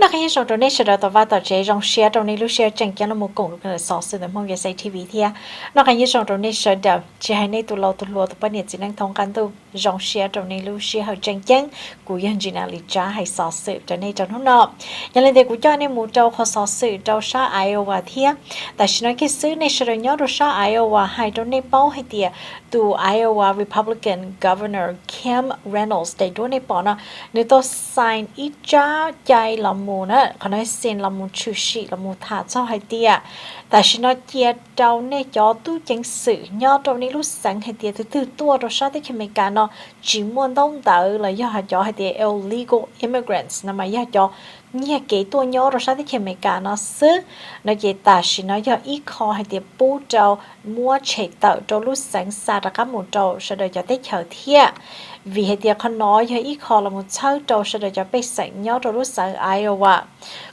nó cái số đồ này sẽ đào tạo và tạo chế trong share trong này lúc share chẳng cái là một cùng cái số sự mong cái say TV thì nó cái số đồ này sẽ đào chỉ hay này tụ lô tụ bao nhiêu chỉ năng thông can tụ trong share trong này lúc share hơi chẳng chẳng của dân Geena Cha hay số sự trong này trong nó nọ nhận lên đây của cho nên một trâu khó số sự trâu sa Iowa thì tại sao nói cái sự này sẽ nhớ được sa Iowa hay trong này bao hay tiệt tụ Iowa Republican Governor Kim Reynolds để đối này bỏ nó nếu tôi sign ít cha chạy làm mù nữa còn nói xin làm mù chủ sĩ làm mù thả cho hai tia tại sao nói chia trâu này cho tu chính sự nhớ trâu này lúc sáng hai tia từ tua rồi sao tới khi mình cả nó chỉ muốn đông tự là do hai cho hai tia illegal immigrants nằm mà do cho như cái tua nhớ rồi sao tới khi mình cả nó xứ nó chỉ tại sao nói do ít kho hai tia bù trâu mua chạy tự trâu lúc sáng xa ra các một trâu sẽ đợi cho tới chờ thiệt vì hệ tiệc con nói cho ít khó là một sáu trâu sẽ được cho bé sảnh nhớ trong lúc sáng Iowa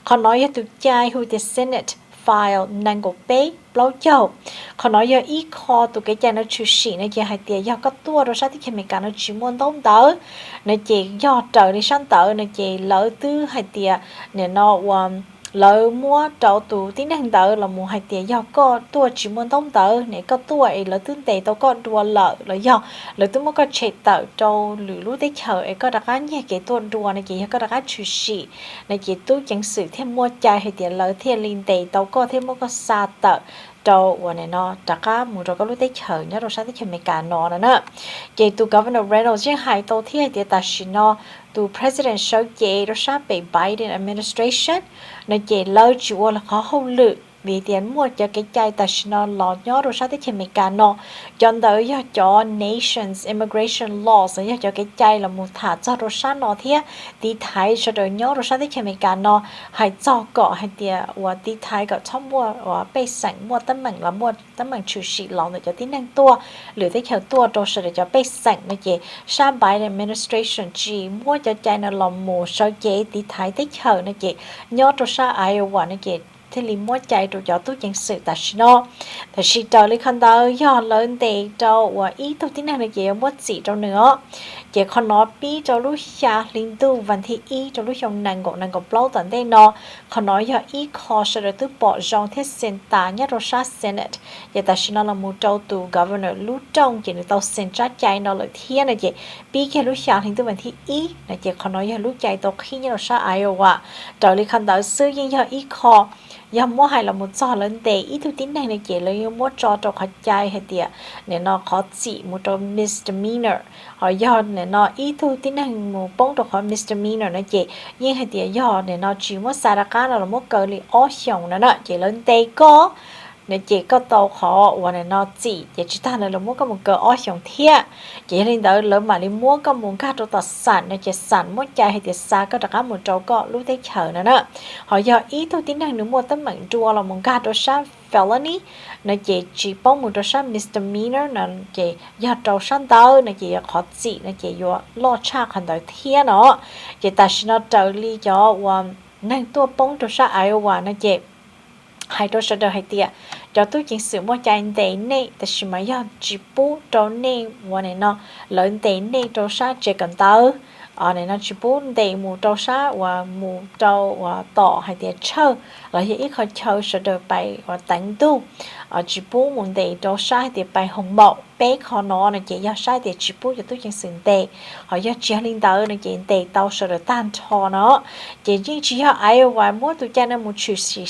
con nói cho tụi trai who the Senate file năng của bé lâu châu con nói cho ít khó tụi cái trai nó chịu xỉ nó chỉ hệ tiệc do có tua rồi sao thì khi mình cả nó chỉ muốn tốn tớ nó chỉ do trời đi sáng tớ nó chỉ lỡ tư hệ tiệc nên nó lỡ mua trâu tụ tí năng tớ là một hai tiền do có tua chỉ muốn tông tớ này có tua ấy lỡ tương tệ tao có đùa lỡ là do lỡ tôi muốn có chạy tớ trâu lử lú tới chờ ấy có đặc án nhé cái tua đùa này chỉ có đặc án chủ sĩ này chỉ tôi chẳng xử thêm mua chai hay tiền lỡ thêm linh tệ tao có thêm mua có xa tớ trâu và này nó đặc án một trâu có lú tới chờ nhớ rồi sao tới chờ mấy cả nó nữa chỉ tu Governor Reynolds riêng hai tao thì tiền ta xin nó tu President show chế rồi sao bị Biden administration nó chỉ lâu chịu là khó hậu lự vì tiền mua cho cái chai ta nó lọt nhớ rồi sao tới khi mình cả nó chọn tới do cho nations immigration laws do cho cái chai là một thả cho rồi sao nó thế tí thái cho đời nhớ rồi sao tới khi mình cả nó hay cho cọ hay tiền và tí thái cọ trong mua và bây sẵn mua tấm bằng là mua tấm bằng chủ sĩ lọt để cho tí năng tua lựa tới theo tua rồi sẽ để cho bây sẵn nó chỉ sang Biden administration chỉ mua cho chai nó làm một số chế tí thái tới chờ nó chỉ nhớ rồi sao Iowa nó chỉ thế li mua chạy rồi cho tôi chẳng sự ta xin nó thì xin chờ lấy khăn tờ do lớn tệ cho và ý tôi tính năng là gì mua gì đâu nữa chỉ còn nó bi cho lúc xa linh tu văn thì ý cho lúc trong nàng gọng lâu tận đây nó còn nói do ý khó sẽ được tôi bỏ dòng thế sen ta nhất rồi sát senate và ta xin nó là một châu tù governor lúc trong chỉ được tao sen trái chạy nó lợi thiên là gì bi khi lúc xa linh tu văn thì ý là chỉ còn nói do lúc chạy tao khi nhất rồi sát Iowa chờ lấy khăn tờ sư nhưng do ý khó do mua hay là một trò lớn tệ ít thứ tính này này chỉ là mua trò trò khó chạy hay tiệt nên nó khó chỉ một trò misdemeanor hỏi do nên nó ít thứ tính này một bông trò khó misdemeanor nó chỉ nhưng hay tiệt do nên nó chỉ mua xài ra cá là mua cờ li option nó chỉ lớn tệ có nên chỉ có tàu khó và nên nó chỉ ta là mua có một cờ option thiệt chỉ nên đỡ lớn mà đi mua có một cái đồ sản nó chỉ sản mua chạy hay tiệt xa có đặc một trâu có lúc tới chờ nữa hỏi do ý tôi tính năng nếu mua tấm bằng chua là một cái đồ sản felony nó chỉ bông một đồ sản misdemeanor nó chỉ do trâu sản tơ nó chỉ khó chỉ nó chỉ do lo cha hành động thiệt nó chỉ ta xin nó trợ lý cho năng tua bông đồ sản Iowa nó chỉ hai đôi sẽ được hai tiệt cho tôi chính sự mua trái tệ nàyแต่是mà do chỉ bố trâu này và này nó lớn tệ này trâu sa chỉ cần tớ này nó chỉ bố tệ mù trâu sa và mù trâu và tỏ hai tiệt chơi là hiện ít khó chơi sẽ được bài và tặng tu chỉ bố mù tệ trâu sa hai tiệt bài hồng mậu bé khó nó là chỉ do sai tiệt chỉ bố cho tôi chính sự tệ họ do chỉ linh tớ là chỉ tệ tao sẽ được tan cho nó chỉ họ Iowa mua tụi cha nó một chút xíu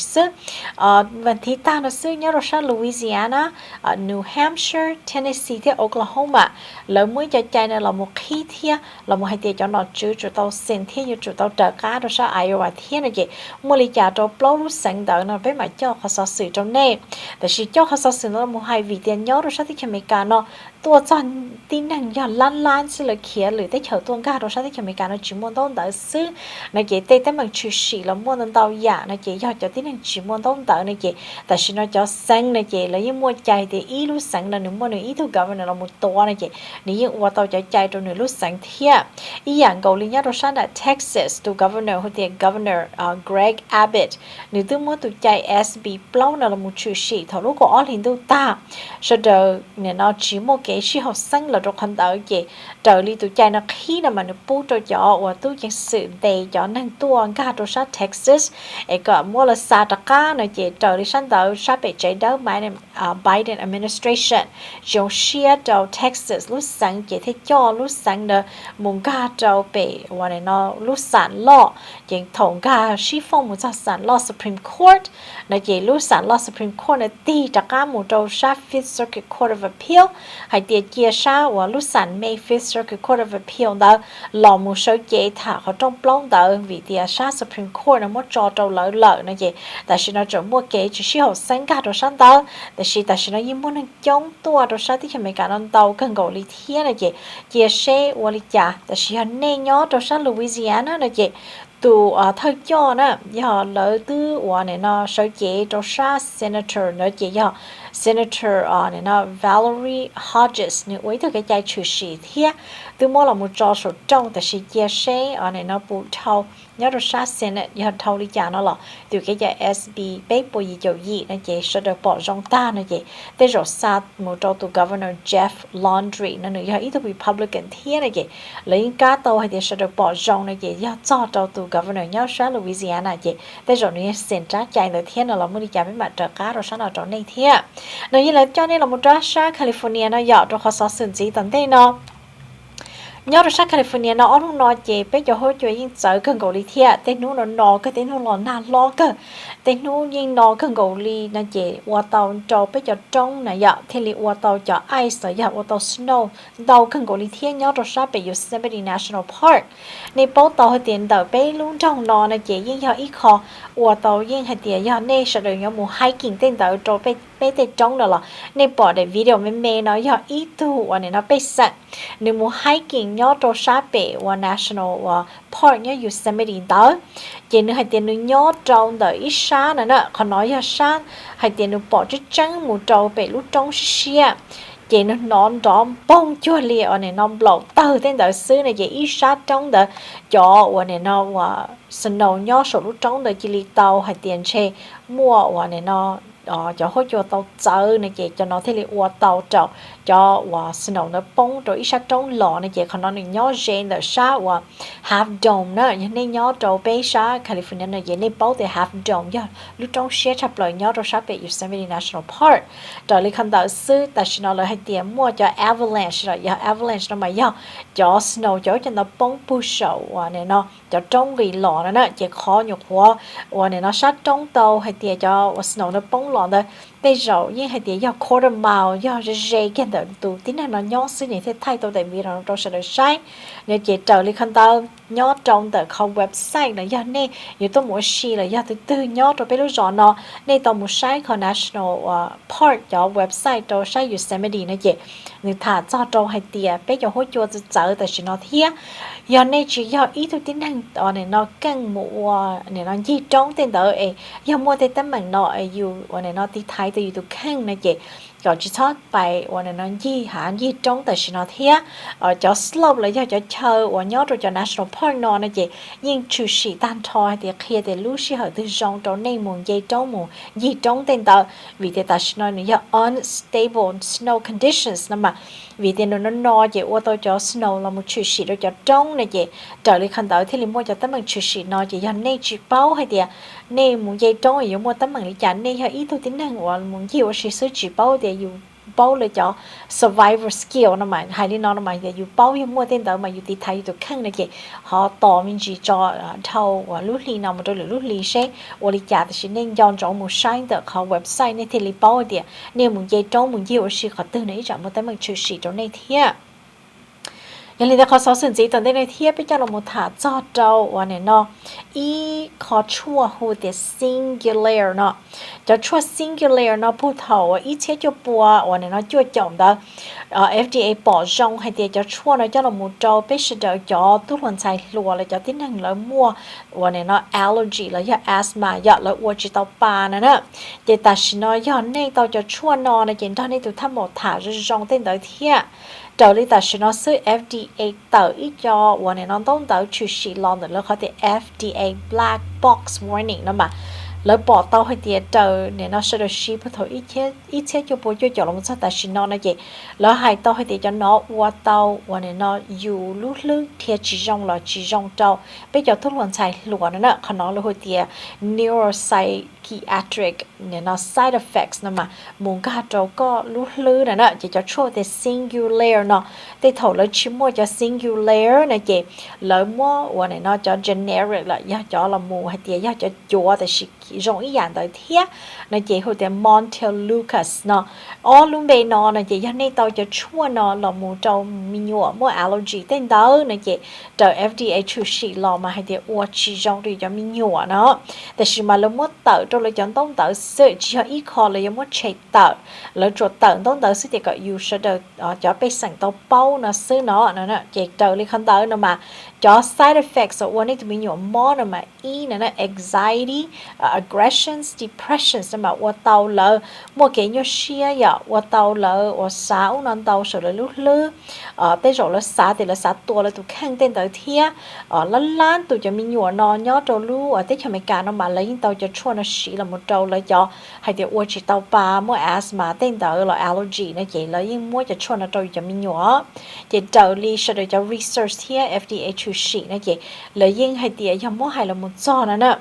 và thì ta nó xưa nhớ rồi sang Louisiana, New Hampshire, Tennessee thì Oklahoma lớn mới cho chai này là một khí thia là một hai tiền cho nó chữ cho tao xin thia như cho tao trở cá rồi sang Iowa thia này chị mua lý trả cho blow lúc sáng đợi nó với mà cho họ xử trong này tại vì cho họ xử nó một hai vị tiền nhớ rồi sang thì khi mấy cả nó tua chọn tin năng do lan xin lời kia lời tới chờ tuôn cá rồi sang thì khi mấy cả nó chỉ muốn tao đợi xứ này chị tây tới bằng chữ sĩ là mua nên tao giả này chị do cho tin năng chỉ muốn tao đợi này chị tại vì nó cho xanh này chị lấy mua chai thì ý lúc xanh là nếu mua nữa ý thu gạo này là một toa này chị nếu qua tàu cho chai trong nửa lúc xanh thiệt ý dạng cầu lý nhất đó sang là Texas tu governor hoặc thì governor Greg Abbott nếu tôi mua tụ chai SB plau là một chữ sĩ thầu lúc có hình tu ta sau đó này nó chỉ một cái sĩ học sinh là trong khăn đỡ gì trở đi tụi chạy nó khi nào mà nó bút cho gió và tôi chẳng sự đầy gió năng tua cả trong sát Texas ấy có mua là xa đặc cá nó chỉ trở đi sẵn đỡ sát bị chạy đỡ Biden administration trong xia trong Texas lúc sáng chỉ thấy cho lúc sáng đó muốn cả trong bị và này nó lúc sáng lo chỉ thống cả sĩ phong một sáng lo Supreme Court nó chỉ lúc sáng lo Supreme Court nó ti đặc cá một trong sát Fifth Circuit Court of Appeal hay tiệt chia sa và lúc sáng May Fifth Circuit Court of Appeal đó lò một số chế thả ở trong plong đó vì tiệt sa Supreme Court nó mất cho trâu lỡ nó gì tại vì nó trong mua kế chỉ sĩ học sinh cả đồ sáng đó tại vì nó yên muốn chống tua đồ sáng thì mấy cả non tàu cần gọi lý thiên là gì chia sẻ và lý trả tại vì họ nên nhớ đồ sáng Louisiana là gì tụ thời cho nè giờ lỡ tư và này nó sở chế đồ sáng Senator nó chỉ giờ Senator này nó Valerie Hodges nếu ấy từ cái trái chủ sĩ thế từ mỗi là một trò số trong tại vì chia sẻ này nó bù thâu nhớ đồ sáng Senate giờ thâu lý trả nó là từ cái trái SB bé bồi dầu gì nó chỉ sẽ được bỏ trong ta nó chỉ để rồi sát một trò từ Governor Jeff Landry nó nữa giờ ít từ Republican thế này chỉ lấy cá tàu hay để sẽ được bỏ trong này chỉ giờ cho trò từ Governor nhớ sáng Louisiana chỉ để rồi nó xem trả chạy được thế nào là mới đi trả với mặt trợ cá rồi sáng nào trò này thế nói như là cho nên là một trò sáng California nó dạo trong khó sở xử gì tận đây nó nhớ rồi sáng California nó ông nói chế bây giờ hơi chuyện những sợ cần cầu lý thiệt tên nó cái tên nó nà lo cơ tên nó nhưng nó cần cầu lý nó chế qua tàu trâu bây giờ trong này giờ thì li qua tàu cho ice giờ qua tàu snow tàu cần cầu lý thiệt nhớ rồi sáng bây giờ Yosemite National Park này bao tàu hơi tiền tàu bây luôn trong nó này chế nhưng giờ ít khó qua tàu nhưng hay tiền giờ này sẽ được nhớ một hiking tên tàu trâu bây tên trong đó là này bỏ để video meme nó giờ ít tu và này nó bây sẵn nếu một hiking nhớ trâu sát bể và National Park nhớ Yosemite đó chỉ nữa hay tiền nữa nhớ trâu đợi ít xa nữa nè còn nói giờ xa hay tiền nữa bỏ chút trắng một trâu bể lúc trong xia chỉ nó nón đó bông chua lìa ở này nó lẩu từ tên đợi xứ này chỉ ít xa trong đợi cho và này nó và snow nhớ số lúc trong đợi chỉ li tàu hay tiền xe mua và này nó cho hỗ trợ tàu chở này chị cho nó thế là qua tàu chở cho và snow nó bông rồi ít sát trong lò này chị còn nó nhớ gen là sa và half dome nữa nên nhớ trâu bé sa California này chị nên bảo để half dome cho lúc trong xe chập lời nhớ rồi sa bị Yosemite National Park rồi lấy khăn đỡ sư tại nó là hay tiền mua cho avalanche rồi giờ avalanche nó mà cho snow cho nó bông push và này nó cho trong cái lò nó chị khó nhục hóa và này nó sát trong tàu hay tiền cho snow nó bông lò đó bây giờ như hay tiền do quarter mile do dây cái đợt tụ tính là nó nhớ xí này thế thay tôi tại vì nó sẽ được sai nếu chị trở lại khăn tao nhớ trong tờ không website là do nên nếu tôi muốn xí là do từ từ nhớ rồi bây giờ nó nên tôi muốn sai của National Park cho website cho sai Yosemite này chị người thả cho trâu hay tiền bây giờ hỗ trợ trở tại nó thiệt do nên chỉ do ý tôi tính năng này nó căng mua này nó gì trong tên tờ ấy do mua tên tấm bằng nó ấy dù này nó tí thái từ từ căng này chị cho chỉ thoát bài này nó gì hả gì trong tại nó thiệt cho slope là do cho chờ và nhớ rồi cho National Park nó này chị nhưng trừ sĩ tan thôi thì khi thì lúc sĩ ở từ trong trong này muốn dây trong muốn gì trong tên tờ vì thế ta nói là do unstable snow conditions mà vì thế nó chị ô tô cho snow là một trừ sĩ rồi cho trong này chị trở lại khăn tới thì liền mua cho tấm bằng trừ sĩ nó chị do này chỉ bao hay thì này muốn dây trong thì mua tấm bằng lý trả này hay ít thôi tính năng của muốn nhiều sĩ số chỉ bao để dùng bao là cho survivor skill nó mà hay nó mà để dùng bao như mua tên tờ mà dùng tí thay từ khăn này chị họ tỏ mình chỉ cho thâu và lúc li nào mà tôi là lúc li sẽ và lý trả thì nên dọn trong một sai tờ họ website này thì li bao thì nên muốn dây trong muốn nhiều sĩ họ từ nãy chọn một tấm bằng trừ sĩ trong này thiệtอย่างนี้เขาสอนสิ่งที่ตอนนี้ที่เป็นเจ้าเราหมดถาจอดเราวันนี้เนาะอีเขาชั่วหัวเดีย singular เนาะจะชั่ว singular เนาะพูดเท่าอีเชี่ยจะปัววันนี้เนาะจ่วยจอมเด้อFDA บอกจงให้เดียจะชั่วเนาะเจ้าเราหมดเราเป็นสิ่งเดียวจะทุกคนใช้รัวเลยจะที่นั่งแล้วมั่ววันนี้เนาะ allergy แล้วยา asthma ยาแล้วอวดจิตเอาปานะเนาะเจตัดสินเนาะย้อนในตัวจะชั่วนอนในเจนตอนนี้ตัวท่านหมดถาจะจงเต้นเดียวเที่ยtrở lại tại nóซื้อ FDA tới ít choวันนี้น้องต้องtới chủ sĩ lo nữa là có thể FDA black box warning นะมา lỡ bỏ tàu hay tiệt trời để nó sẽ được ship thôi ít thế cho bố cho lòng sao tại xin nó này chị lỡ hai tàu hay tiệt cho nó qua tàu và để nó dù lúc lư thiệt chỉ trong là chỉ trong tàu bây giờ thuốc luận xài luận nữa còn nó là hồi tiệt neuropsychiatric để nó side effects nó mà muốn cả trâu có lúc lư này nè chỉ cho chua thì singular nó thì thầu lỡ chỉ mua cho singular này chị lỡ mua và này nó cho generic là cho là mù hay tiệt cho chúa thì rong ý dạng tới thiết này chị hồi tiệm Montelukas nó ở luôn đây nó này chị cho nên tao cho chua nó là một trâu minua mua allergy tên đó này chị chờ FDA chủ sĩ lo mà hay tiệm uo chỉ rong đi cho minua nóแต่是mà lúc mất tự cho lấy chọn tông tự sự chỉ cho ít khó lấy mất chạy tự lấy chuột tự tông tự sự thì có user được cho bé sẵn tao bao nó sự nó nè chị chờ lấy không tự nó mà cho side effects của uo này tụi mình nhổm mò nó mà ý nè anxiety aggressions, depressions mà qua tàu lỡ mua cái nhau xia ya qua tàu lỡ qua sáu non tàu sửa lỡ lúc lư tới rồi lỡ sáu thì lỡ sáu tua lỡ tụ khang tên tới thia lăn lăn tụ cho mình nhua nó nhớ trâu lu ở tới cho mấy cả nó mà lấy tàu cho chua nó xí là một trâu lỡ cho hay thì qua chỉ tàu ba mua asthma tên tới là allergy nó chỉ lấy những mua cho chua nó trâu cho mình nhua chỉ trâu li sẽ được cho research thia FDA chủ sĩ nó chỉ lấy những hay thì cho mua hay là một giò nữa nè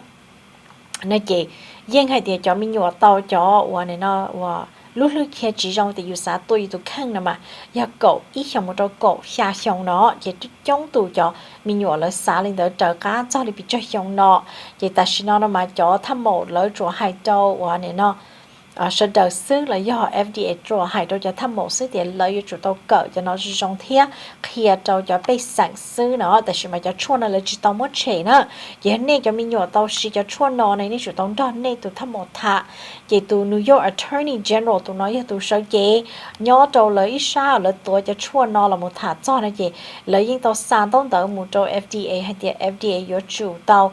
này chị riêng hay thì cho mình nhọ tàu cho và này nó và lúc khi chỉ trong thì USA tôi tụ khăn nè mà giờ cậu ít trong một đầu cậu xa xong nó chỉ chống tụ cho mình nhọ là xa lên tới chờ cá cho đi bị cho xong nó chỉ ta xin nó mà cho thăm một lỡ chỗ hai châu và này nó sẽ đầu sư là do FDA cho hai đôi cho thăm một sư tiền lợi cho tàu cỡ cho nó trong thiết khi tàu cho bị sản sư nó tại sao mà cho chua nó là chỉ tàu mất chế nữa vậy nên cho mình nhỏ tàu xí cho chua nó này nên chủ tàu đó nên tụ thăm một thà vậy tụ New York Attorney General tụ nói tụ sao vậy nhỏ tàu lấy sao lấy tuổi cho chua nó là một thà cho này vậy lấy những tàu sản tàu tới một tàu FDA hay tiền FDA có chủ tàu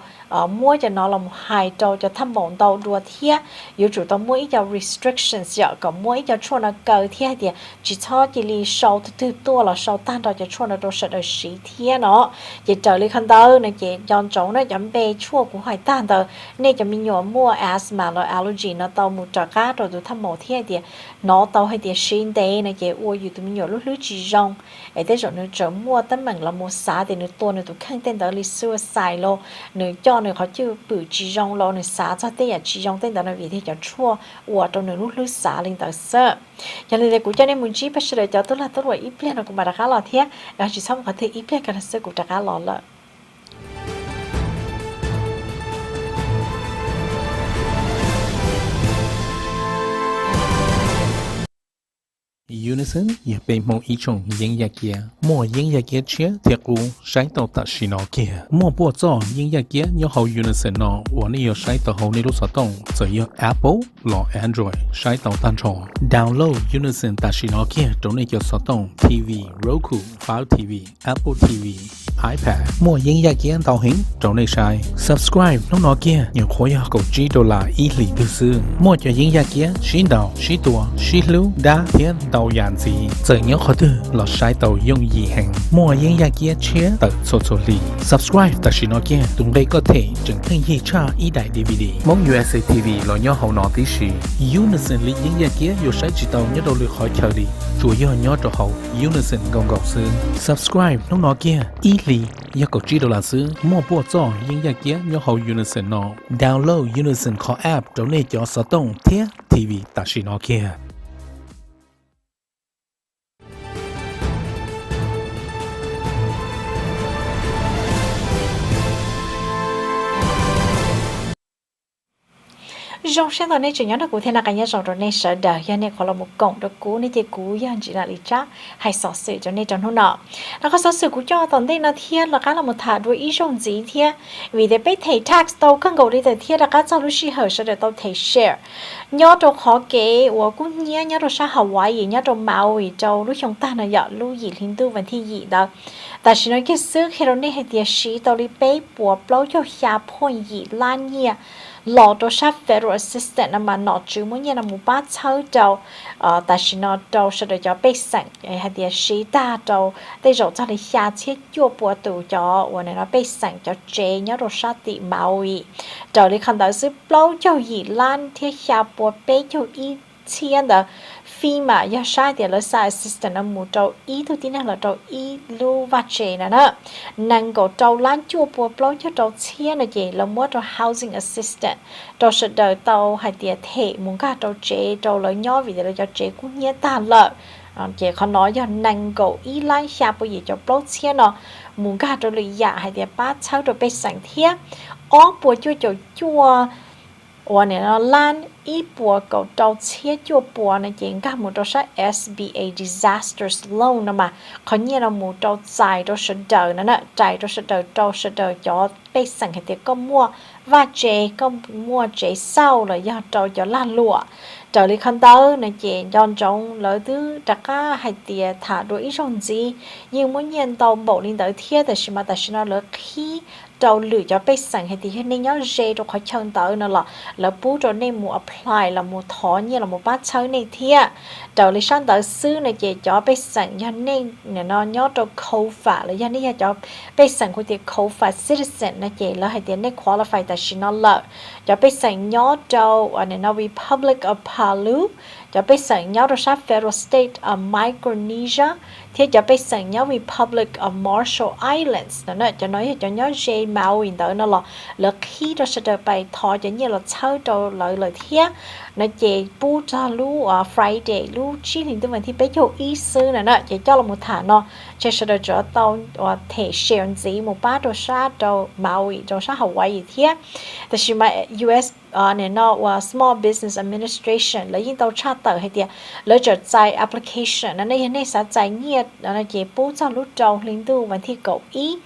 mua cho nó là một hai tàu cho thăm một tàu đua thiết có chủ tàu mua ít cho restrictions giờ có mỗi cho chua nó cờ thế thì chỉ cho chỉ li sau từ tua là sau tan rồi cho chua nó đồ sợ đời sĩ thế nó chỉ trở lại khăn tơ này chỉ chọn chỗ nó chấm bê chua của hoài tan tơ nên cho mình nhỏ mua asthma rồi allergy nó tàu một trà cá rồi tụi thăm một thế thì nó tàu hay thì xin đây này chỉ uaอยู่tụi mình nhỏ lúc chỉ rong ấy thế rồi nó trở mua tấm bằng là mua xá thì nó tua nó tụi khăn tên đó li xưa xài lo nó cho nó họ chưa bự chỉ rong lo nó xá cho tên chỉ rong tên đó là vì thế cho chua ua trong nó lúc xả lên tới sợ cho nên là cũng cho nên muốn chỉ bắt đầu cho tôi là tôi rồi ít lên nó cũng bà đã khá là thế đó chỉ xong có thể ít lên cái sự cũng đã khá là Unison 也被某一种音乐节，莫音乐节切铁骨晒到达是那节，莫不做音乐节要好 Unison 喏，我呢要晒到好你都手动，就要 Apple 落 Android 晒到单床 ，download Unison 达是那节，就呢要手动 TV、Roku、Fire TV、Apple TV、iPad， 莫音乐节导行，就呢晒 subscribe 弄那节，要可以够知道啦，一里不是，莫就音乐节，知道、知多、知路打天。đầu dạng gì giờ nhớ khó tư là sai tàu dùng gì hàng mua những gia kia chia tờ số số lì subscribe ta xin nó kia tụi đây có thể chứng minh gì cha ý đại DVD mong USA TV là nhớ hậu nọ tí sĩ Unison lý những gia kia dù sai chỉ tàu nhớ đâu được khỏi chờ đi chủ yếu nhớ cho hậu Unison gồng gọc xương subscribe nó nọ kia ý lì nhớ cầu trí đâu là xứ mua bộ cho những gia kia nhớ hậu Unison nọ download Unison có app trở nên cho sở tông thiết TV ta xin nó kia trong sáng tối nay chủ nhóm được cụ thể là cả nhà trong rồi nay sợ đời cho nên có là một cổng được cú nên chỉ cú dân chỉ là lý chắc hay sợ sự cho nên trong hôm nọ nó có sợ sự của cho tận đây là thiên là cái là một thả đuôi ý trong gì thiên vì để biết thầy tax tàu không cầu đi từ thiên là cái trong lúc xí hở sẽ được tàu thầy share nhớ trong khó kế của cũng nhớ trong sao Hawaii nhớ trong mạo vì trong lúc chúng ta là giờ lúc gì liên tư vấn thi gì đó 但是呢，cái sự khi đó này hay địa sĩ tàu đi bay bùa bao cho nhà phong gì lan nhia lọ đồ sát federal assistant mà nó chứ muốn như là một bát cháo đầu但是呢đầu sẽ được cho bay sẵn hay địa sĩ ta đầu đây rồi cho đi nhà thiết chua bùa tụ cho và này nó bay sẵn cho chế nhớ đồ sát tị màu ý đầu đi khăn đó sự bao cho gì lan thiết nhà bùa bay cho ý thiên đó khi mà do sai thì là sai assistant là một trâu ý thôi tí năng là trâu ý lưu và chế nè đó năng có trâu lan chua bùa bao cho trâu chia là gì là mua trâu housing assistant trâu sẽ đợi tàu hay tiệt thể muốn cả trâu chế trâu lấy nhỏ vì là cho chế cũng nhớ ta lợi chế khó nói do năng có ý lan xa bây giờ cho bao chia nó muốn cả trâu lấy dạ hay tiệt bát cháu trâu bê sẵn thiết bùa chua chua và này nó lan ít bùa cầu trâu chia chua bùa này chỉ cả một trâu sát SBA disasters loan mà có nhiều là một trâu dài trâu sẽ đợi nó nè dài trâu sẽ đợi cho bây sẵn hay thì có mua và chế có mua chế sau là do trâu cho lan lụa trở đi khăn tớ này chỉ chọn trong lỡ thứ đặc cá hay thì thả đuổi ít trong gì nhưng muốn nhìn tàu bộ lên tới thiết thì mà tại sao lỡ khi trâu lựa cho bây sẵn hay thì nên nhớ dễ cho khỏi chân tới nó là bố cho nên mua apply là mua thỏ như là một bát chơi này thiệt trâu lấy sang tới xứ này chỉ cho bây sẵn cho nên nó nhớ cho khâu phá là cho nên cho bây sẵn của thì khâu phá citizen này chỉ là hay thì nên qualify tại sao nó lợ cho bây sẵn nhớ trâu này nó Republic of Palau cho bây sẵn nhớ cho sát federal state of Micronesia thì cho bây sẵn nhớ Republic of Marshall Islands nó cho nói cho nhớ dễ màu in tới nó là khi đó sẽ được bài thọ cho như là chơi trâu lợi thiết nó chỉ bù cho lú Friday lú chỉ hình tư vấn thì bây giờ ý sư này nó chỉ cho là một thả nó chỉ sẽ được cho tao thể share gì một bát đồ sát trâu màu đồ sát Hawaii thiếtแต่是mà US này nó Small Business Administration lấy những tàu tra tờ hay tiệt lấy trở giải application nó này sẽ giải nhiệt nó chỉ bù cho lú trâu hình tư vấn thì cậu ý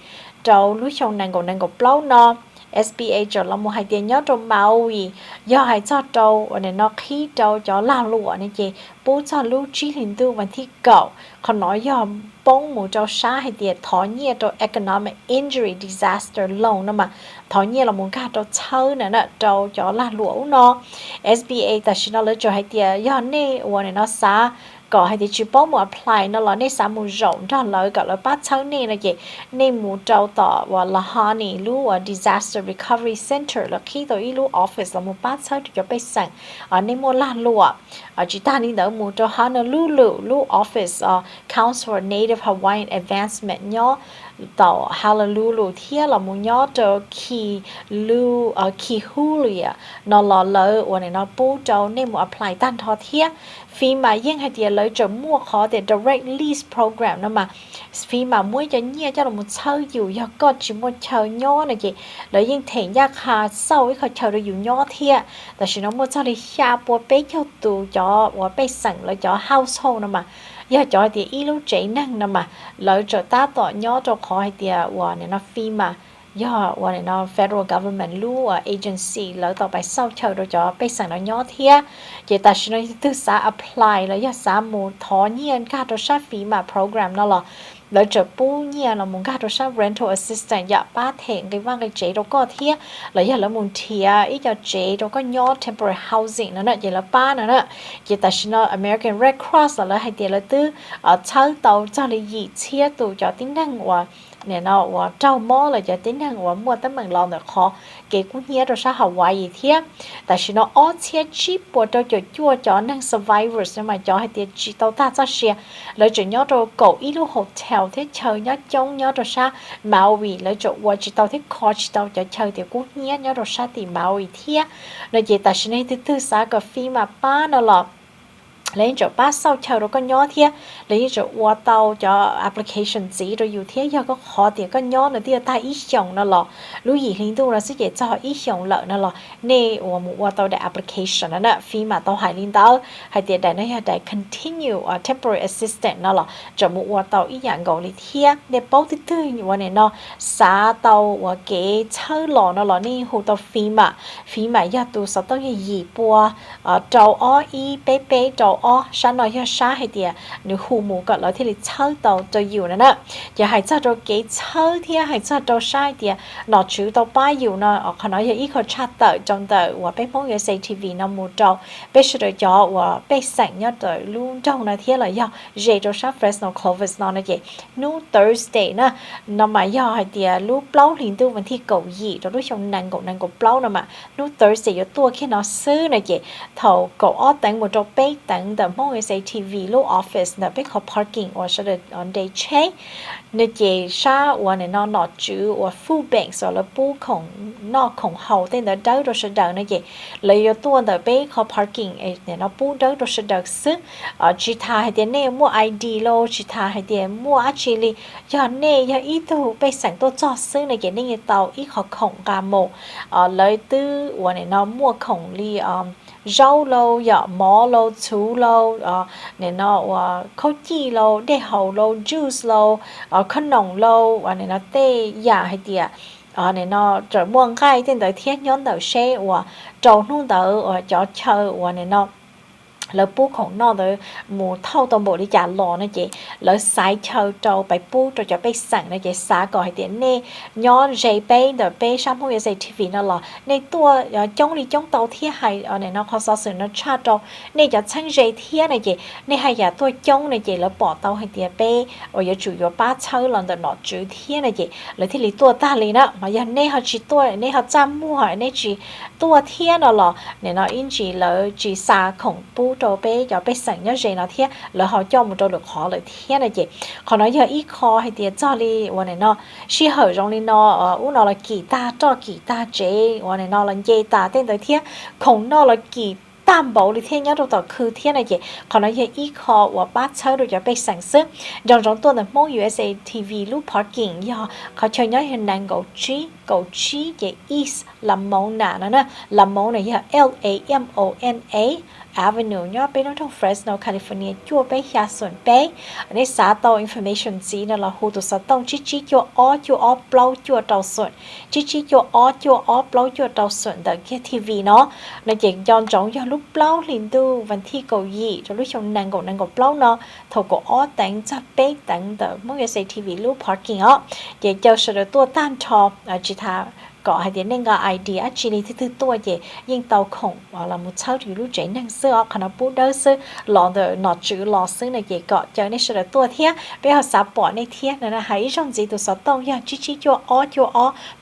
trâu lú trong nàng cậu bao nó SBA cho là một hai tiền nhớ trong màu gì do hai cho trâu và này nó khi trâu cho lao lụa này chị bố cho lưu trí hình tư và thi cậu còn nói do bông một trâu xa hay tiền thó nhẹ trâu economic injury disaster loan nó mà thó nhẹ là một cái trâu chơi này nè trâu cho lao lụa nó SBA tại sao nó lấy cho hai tiền do này và này nó xa có hay thì chỉ bảo một apply nó là nên sản một rộng ra lợi cả là bắt cháu nên là gì nên một trâu tỏ và là honey lu disaster recovery center là khi tôi lu office là một bắt cháu cho bây sẵn nên một lan lụa chỉ ta nên đỡ một trâu honey lu office council for native Hawaiian advancement nhớ tàu Honolulu thiết là một nhớ cho khi lu khi Hulia nó là lợi và này nó bố trâu nên một apply tan thọ thiết khi mà riêng hay thì lấy cho mua khó để direct lease program nó mà khi mà mua cho nhia cho là một chơi dù do có chỉ một chơi nhỏ này chị lấy riêng thể giác hà sau ấy khỏi chơi được dù nhỏ thiệtแต่是nó mua cho đi xa bộ bé cho tù cho và bé sẵn lấy cho household nó mà giờ cho thì ít lúc chế năng nó mà lấy cho ta tỏ nhỏ cho khó hay thì và này nó phim mà do và này nó federal government lu agency lỡ tàu bài sau chờ rồi cho bây giờ nó nhỏ thiệt chỉ ta sẽ nói từ xã apply là do xã một thọ nhiên cả đồ sát phí mà program nó là lỡ trở bù nhiên là một cả đồ sát rental assistant dạ ba thèn cái vang cái chế đó có thiệt là do là một thiệt ít cho chế đó có nhỏ temporary housing nó nè chỉ là ba nữa chỉ ta sẽ nói American Red Cross là hay tiền là từ chơi tàu cho là gì chia tụ cho tính năng và nè nó và trâu mò là cho tính năng và mua tấm bằng lòng được khó cái cũng nhớ rồi sao Hawaii thiệt tại vì nó ở chia chip của trâu cho chua cho năng survivors nhưng mà cho hay tiền chỉ tàu ta cho xe lấy cho nhớ rồi cậu ít lúc hotel thế chơi nhớ trông nhớ rồi sao mạo vì lấy cho và chỉ tàu thế khó chỉ tàu cho chơi thì cũng nhớ rồi sao thì mạo vì thiệt là chỉ tại vì này thứ sáu cái phim mà ba nó là lấy cho bác sau chờ rồi có nhỏ thiệt lấy cho qua tàu cho application gì rồiอยู่thiệt do có khó thì có nhỏ nữa thì ta ít chồng nó là lúc gì hình dung là sẽ dễ cho ít chồng lợi nó là nè và một qua tàu để application đó nè phí mà tàu hải linh tàu hay thì để nó để continue temporary assistant nó là cho một qua tàu ít dạng gọi là thiệt để bảo thứ tư như vậy này nó xả tàu và cái chơi lò nó là nè hồ tàu phí mà do tụ sao tàu gì bùa trâu ó y bé trâu ó sáng nói cho sáng hay tiệt nếu hù mù gọi là thì là chơi tàu cho nhiều nữa nè giờ hay cho đồ cái chơi thì hay cho đồ sai tiệt nó chữ tàu ba nhiều nè ở khả nói giờ ít khó chat tờ trong tờ và bé phong giờ say TV nó mù trâu bé sẽ được cho và bé sẵn nhớ tờ luôn trong là thế là do dễ cho sát Fresno Clovis nó là gì nu Thursday nè nó mà do hay tiệt lúc lâu liền tu vẫn thi cầu gì cho lúc trong nàng cầu lâu nè mà nu Thursday giờ tua khi nó xứ này gì thầu cầu ở tận một chỗ bé tận tờ phong giờ say TV lúc office nè bé có parking và sẽ được on day check nên chị sa và này nó chữ và full bank rồi là bu khổng nó khổng hậu tên là đỡ rồi sẽ đỡ này chị lấy cho tuần tới bé có parking này nó bu đỡ rồi sẽ đỡ sức chị thà hay tiền này mua ID lo chị thà hay tiền mua actually giờ này giờ ít tu bé sẵn tôi cho sức này chị nên tàu ít họ khổng cả một lấy từ và này nó mua khổng li rau lâu giờ mỏ lâu chú lâu này nó khâu chi lâu để hậu lâu juice lâu khăn nồng lâu và này nó tê giả hay tiệt này nó trở buông gai tên tới thiết nhóm tới xe và trâu nung tới cho chơi và này nó lỡ bố khổng nó tới mù thâu toàn bộ đi trả lò này chị lỡ sai chơi trâu bài bố cho bài sẵn này chị xá gọi tiền nè nhóm dây bê đỡ bê xăm không dây TV nó là nè tua chống đi chống tàu thiết hay này nó có sao sự nó cha trâu nè cho chăng dây thiết này chị nè hay giả tua chống này chị lỡ bỏ tàu hay tiền bê ở giờ chủ yếu ba chơi lần đỡ nó chữ thiết này chị lỡ thiết lý tua ta lý đó mà giờ nè họ chỉ tua nè họ chăm mua hỏi nè chỉ tua thiết nó là nè nó in chỉ lỡ chỉ xá khổng bố trâu bé cho bé sẵn nhớ gì nó thế là họ cho một trâu được họ lại thế này chị còn nói giờ ít kho hay tiền cho điวันnày nó xí hở trong đi nó nó là kỳ ta cho kỳ ta chếวันnày nó là dây ta tên tới thế không nó là kỳ tam bảo đi thế nhớ đâu tao cứ thế này chị còn nói giờ ít kho và bát chơi được cho bé sẵn sức trong tuần là mong USA TV lúc parking do họ chơi nhớ hình ảnh cầu trí về East làm mẫu nè làm mẫu này LAMONA Avenue nhớ bên nó trong Fresno California chua bé nhà xuân bé này xã tàu information gì nó là hồ tụ xã tông chỉ chua ó blow chua tàu xuân chỉ chua ó blow chua tàu xuân tại cái TV nó chỉ chọn giống do lúc blow liền tuวันที่เกาหลีcho lúc trong nàng cầu blow nó thầu cổ ó tặng cho bé tặng tờ mỗi người say TV lúc parking á để cho sự được tua tan trò chỉ thà có hay đến nên cái ID actually thứ tua gì nhưng tàu khổng hoặc là một sau thì lúc chạy năng sơ khả năng bút đỡ sơ lò được nọ chữ lò sơ này gì có cho nên sự tua thiết bây giờ sắp bỏ này thiết này là hãy trong gì tụ sáu tông nha chỉ cho ó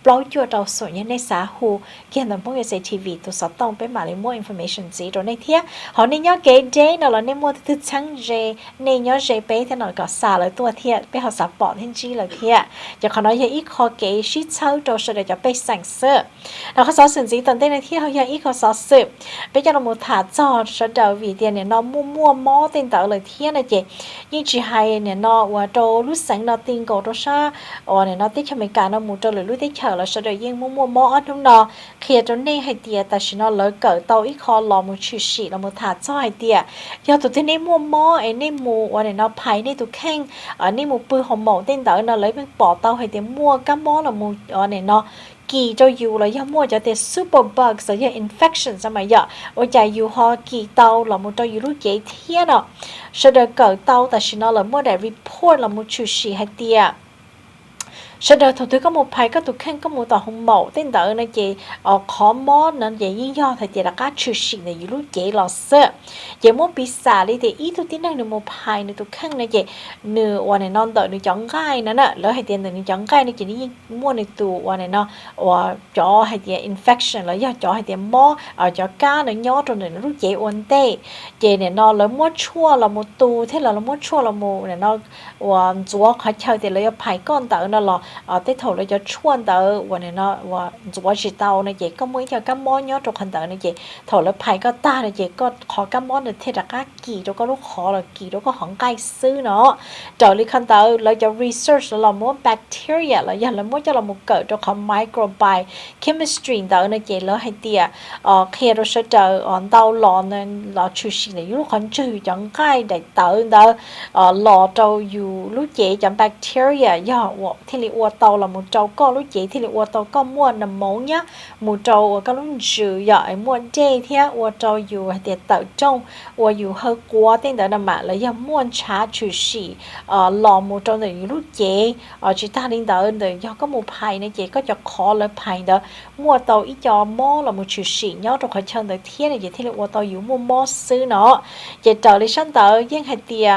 blow cho tàu sửa như này xã hồ kia là mỗi người sẽ TV tụ sáu tông bên mà lấy mua information gì rồi này thiết họ nên nhớ cái day nào là nên mua thứ trắng dây nên nhớ dây bé thế nào có xả lại tua thiết bây giờ sắp bỏ thêm chi là thiết cho khả nói giờ ít khó cái shit sau cho sự để cho bé sẵn sơ nó có số gì tận đây này thì họ ít có số sự bây giờ nó một thả cho đầu vì tiền này nó mua mó tiền tạo lời thiên này chị nhưng chỉ hay này nó và trâu lúc sáng nó tiền cổ trâu sa này nó tích cho mình cả nó một trâu lời lúc tích chờ là sau đó nhưng mua mó ở trong đó khi trâu này hay tiền tại vì nó lỡ cỡ tàu ít khó lò một chữ sĩ là một thả cho hay tiền giờ tụi thế này mua mó ấy này mua này nó phải này tụi khang ở này một bữa hồng mẫu tiền tạo nó lấy bên bỏ tàu hay tiền mua các món là một này nó kỳ cho dù là do mua cho tiền superbugs rồi do infection sao mà giờ ở chạy dù họ kỳ tàu là một trong những lúc dễ thiên đó sau đó cỡ tàu tại vì nó là mua để report là một chủ sĩ hay tiền sau đó thủ tướng có một bài có tụ khen có một tòa hồng mẫu tên tờ này chị khó mó nên vậy lý do thì chị là các chủ sĩ này lúc chị lo sợ chị muốn bị xả đi thì ít tin năng được một bài này tụ khen này chị nửaวันnày non tờ được chọn gai nữa nè lỡ hay tiền được chọn gai này chị đi mua này tụวันnày nó cho hay tiền infection là do cho hay tiền mó cho cá nó nhót rồi này lúc chị ổn tệ chị này nó lỡ mua chua là một tụ thế là mua chua là một này nó chúa khai chơi thì lấy bài con tờ nó là tết thầu lấy cho chuan tờวันnày nó chúa chỉ tàu này chị có mấy cho các món nhót trong hành tờ này chị thầu lấy bài có ta này chị có khó các món được thế là các kỳ đó có lúc khó là kỳ đó có hỏng cay sư nó trở đi hành tờ lấy cho research là một bacteria là giờ là một cho là một cỡ cho có microbiome chemistry tờ này chị lấy hay tiệt khi đó sẽ trở tàu lò nên lò chủ sĩ này lúc còn trừ chẳng cay để tờ lò trâu dù lúc chị chọn bacteria do thì ua tàu là một trâu có lúc chỉ thì ua tàu có mua nằm mẫu nhá một trâu có lúc dự giỏi mua dê thì ua trâu dù thì tự trong ua dù hơi quá tên đó là mà lấy mua trả chủ sĩ lò một trâu này lúc dễ chỉ ta đến đó để do có một bài này chỉ có cho khó là bài đó mua tàu ít cho mò là một chủ sĩ nhớ trong khỏi chân tới thiên này chỉ thì ua tàu dù mua mò sư nó chỉ trở lại sân tàu nhưng hay tiề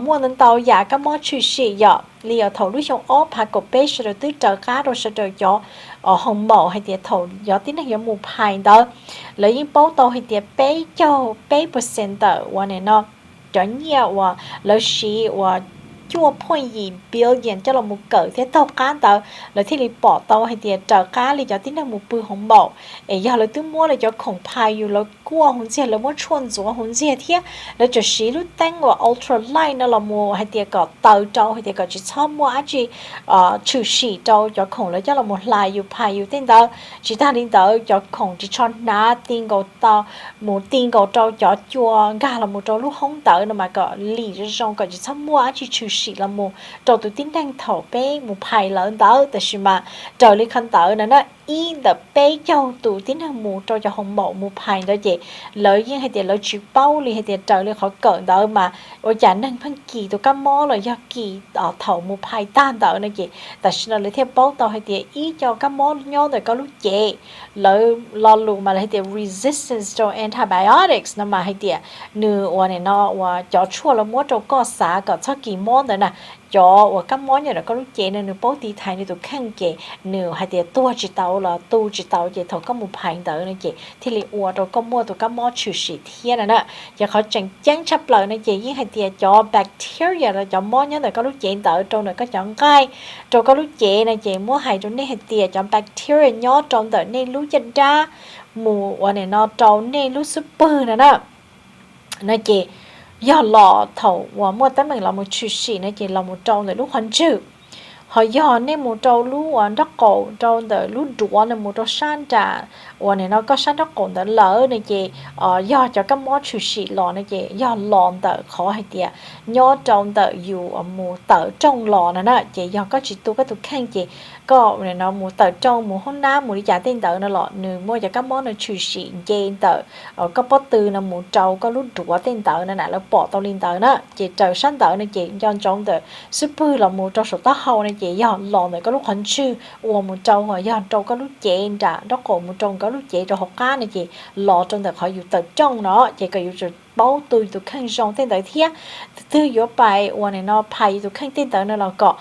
mua nên tàu giả các mò chủ sĩ dọ li ở thầu lúc trong ốp hay cột bê rồi tới trở cá rồi sẽ trở cho hồng mẫu hay tiề thầu gió tiếng này một bài đó lấy những bao tàu hay tiề bê cho bê percent và này nó cho nhiều và lấy sĩ và chua point gì billion cho là một cỡ thế tàu cá tàu lấy thì li bỏ tàu hay tiề trở cá li cho tiếng này một bự hồng mẫu ấy giờ lấy tôi mua là cho khổng bàiอยู่lấy cua hồng gì lấy mua chuồn rúa hồng gì thế lấy cho sĩ lúc tăng và ultra light nó là mua hay tiề có tàu trâu hay tiề có chỉ cho mua á chỉ trừ sĩ trâu cho khổng lấy cho là một lạiอยู่bàiอยู่tên tàu chỉ ta đến tàu cho khổng chỉ cho ná tiền cầu tàu một tiền cầu trâu cho chua gà là một trâu lúc không tàu nó mà có lì trong có chỉ cho mua á chỉ trừ sĩ là một trâu tụi tiếng đang thầu bé một bài lớn tàuแต่是mà trâu lên khăn tàu nó in the bé châu tụi tiếng hàng một trâu cho hồng mẫu một bài đó chị lợi nhưng hay tiền lợi chịu bao li hay tiền trâu lên khỏi cỡ đó mà ở chả năng phân kỳ tụi các món là do kỳ ở thầu một bài tan tàu này chị tại sao lấy theo bao tàu hay tiền ý cho các món nhau rồi có lúc chị lợi lo lụ mà hay tiền resistance to antibiotics nó mà hay tiền nửa này nó và cho chua là mua trâu có xả có cho kỳ món đó nè cho và các món như là có lúc chị nên nửa bố tí thay nên tụi khăn chị nửa hay tiền tua chỉ tàu là tu chỉ tàu chị thầu có một hành tàu này chị thì li ua rồi có mua tụi các món chủ sĩ thiên này nè giờ họ chẳng chán chấp lời này chị với hay tiền cho bacteria là cho món nhớ là có lúc chị tàu trong này có chọn gai rồi có lúc chị này chị mua hay trong này hay tiền cho bacteria nhớ trong tàu nên lúc chân ra mùa và này nó trong nên lúc super này nè chị do lọ thầu và mua tới mình là một chủ sĩ này chỉ là một trâu này lúc hoàn chữ họ do nên một trâu lúc đất cổ trâu từ lúc đũa này một trâu san trà và này nó có san đất cổ từ lỡ này chị do cho các món chủ sĩ lọ này chị do lọ từ khó hay tiệt nhớ trâu từ dù một tờ trong lọ này nè chị do có chỉ tu cái tu khăn chị có này nó một tờ trong một hôm nay một đi trả tiền tờ nó lọ nửa mua cho các món nó chủ sĩ trên tờ có bó từ là một trâu có lúc đũa tiền tờ này là bỏ tàu lên tờ đó chị trời san tờ này chị do trong tờ super là một trâu số tao hậu này chị do lò này có lúc hành sư uống một trâu rồi do trâu có lúc chén trả đó còn một trâu có lúc chén cho học cá này chị lò trong được họ dùng từ trong nó chị có dùng bao tôi tụi khăn rong tên tới thiết từ yếu bài uống này nó bài tụi khăn tên tới nó là có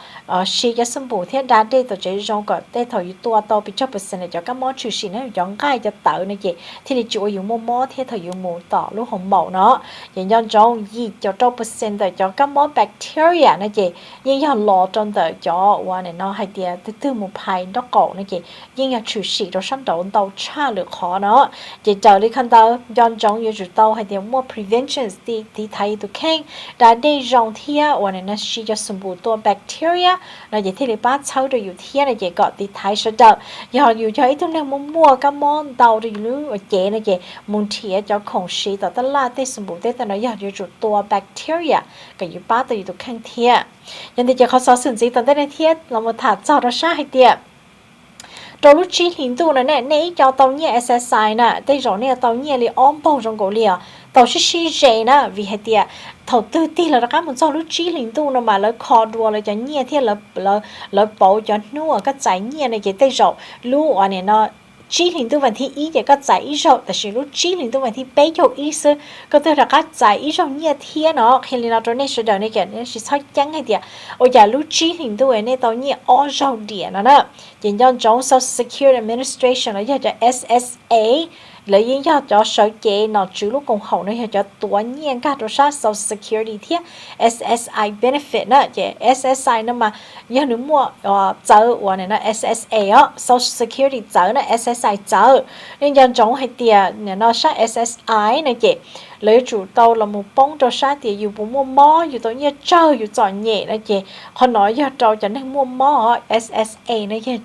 xí cái sâm bù thiết đa đây tụi chị rong có tên thời tua to bị chấp percent này cho các món chủ sĩ nó chọn cái cho tự này chị thì để chủ yếu mua thiết thời yếu mua tỏ lúc hồng màu nó vậy do trong gì cho trâu percent tới cho các món bacteria này chị nhưng do lò trong tới cho uống này nó hay tiền từ một bài đó cổ này chị nhưng là chủ sĩ cho sáng đầu tàu cha được khó nó chị chờ đi khăn tàu do trong như chủ tàu hay tiền mua prevention thì thấy tụi khen đã đây rong thia và này nó chỉ cho sủng bùตัว bacteria là vậy thì để bắt sau rồiอยู่thia này chị gọi thì thấy sẽ đỡ giờอยู่cho ít thứ này mua các món tàu thì lứa ở chế này chị muốn thia cho khổng sĩ tàu tất là tê sủng bù tê tao nói giờอยู่จุดตัว bacteria cáiอยู่bắt từ tụi khen thia nhưng thì chịเขาสอนสิ่งgìตอนได้เทียเรามาถามเจ้าเราใช่เดียตัวลูกชีหินตัวนั่นเนี่ยนี่จะตัวเนี่ย SSI น่ะแต่เราเนี่ยตัวเนี่ยเลยอ้อมเป้าจงกูเลยตัวชื่อชีเจน่ะวิเหตียถอดตื้อตีแล้วก็มันจะลูกชีหินตัวน่ะมาแล้วคอดัวเลยจะเนี่ยที่แล้วเป้าจะนัวก็ใจเนี่ยในใจแต่เราลูกอันเนี่ยเนาะchỉ hình tu vấn thi ý để các giải ý rồi,แต่是lúc chỉ hình tu vấn thi bây giờ ý sư, có thể là các giải ý rồi nhiều thiên nó khi nào cho nên sự đời này cái này sẽ sao chẳng hay vậy, ôi giờ lúc chỉ hình tu này tao nhiều ở rồi điện nó nè, hiện giờ trong Social Security Administration nó giờ cho SSA lấy những cho sở chế nó chữ lúc công hậu nó cho tuổi nhiên các đồ sát Social Security thiết SSI benefit nữa chứ SSI nó mà giờ nếu mua chở và này nó SSA á Social Security chở nó SSI chở nên dân trong hay tiền nó sát SSI này chị lấy chủ tàu là một bông cho sát thì dù mua mò dù tôi như chơi dù chọn nhẹ này chị họ nói giờ trâu chẳng nên mua mò SSA này chị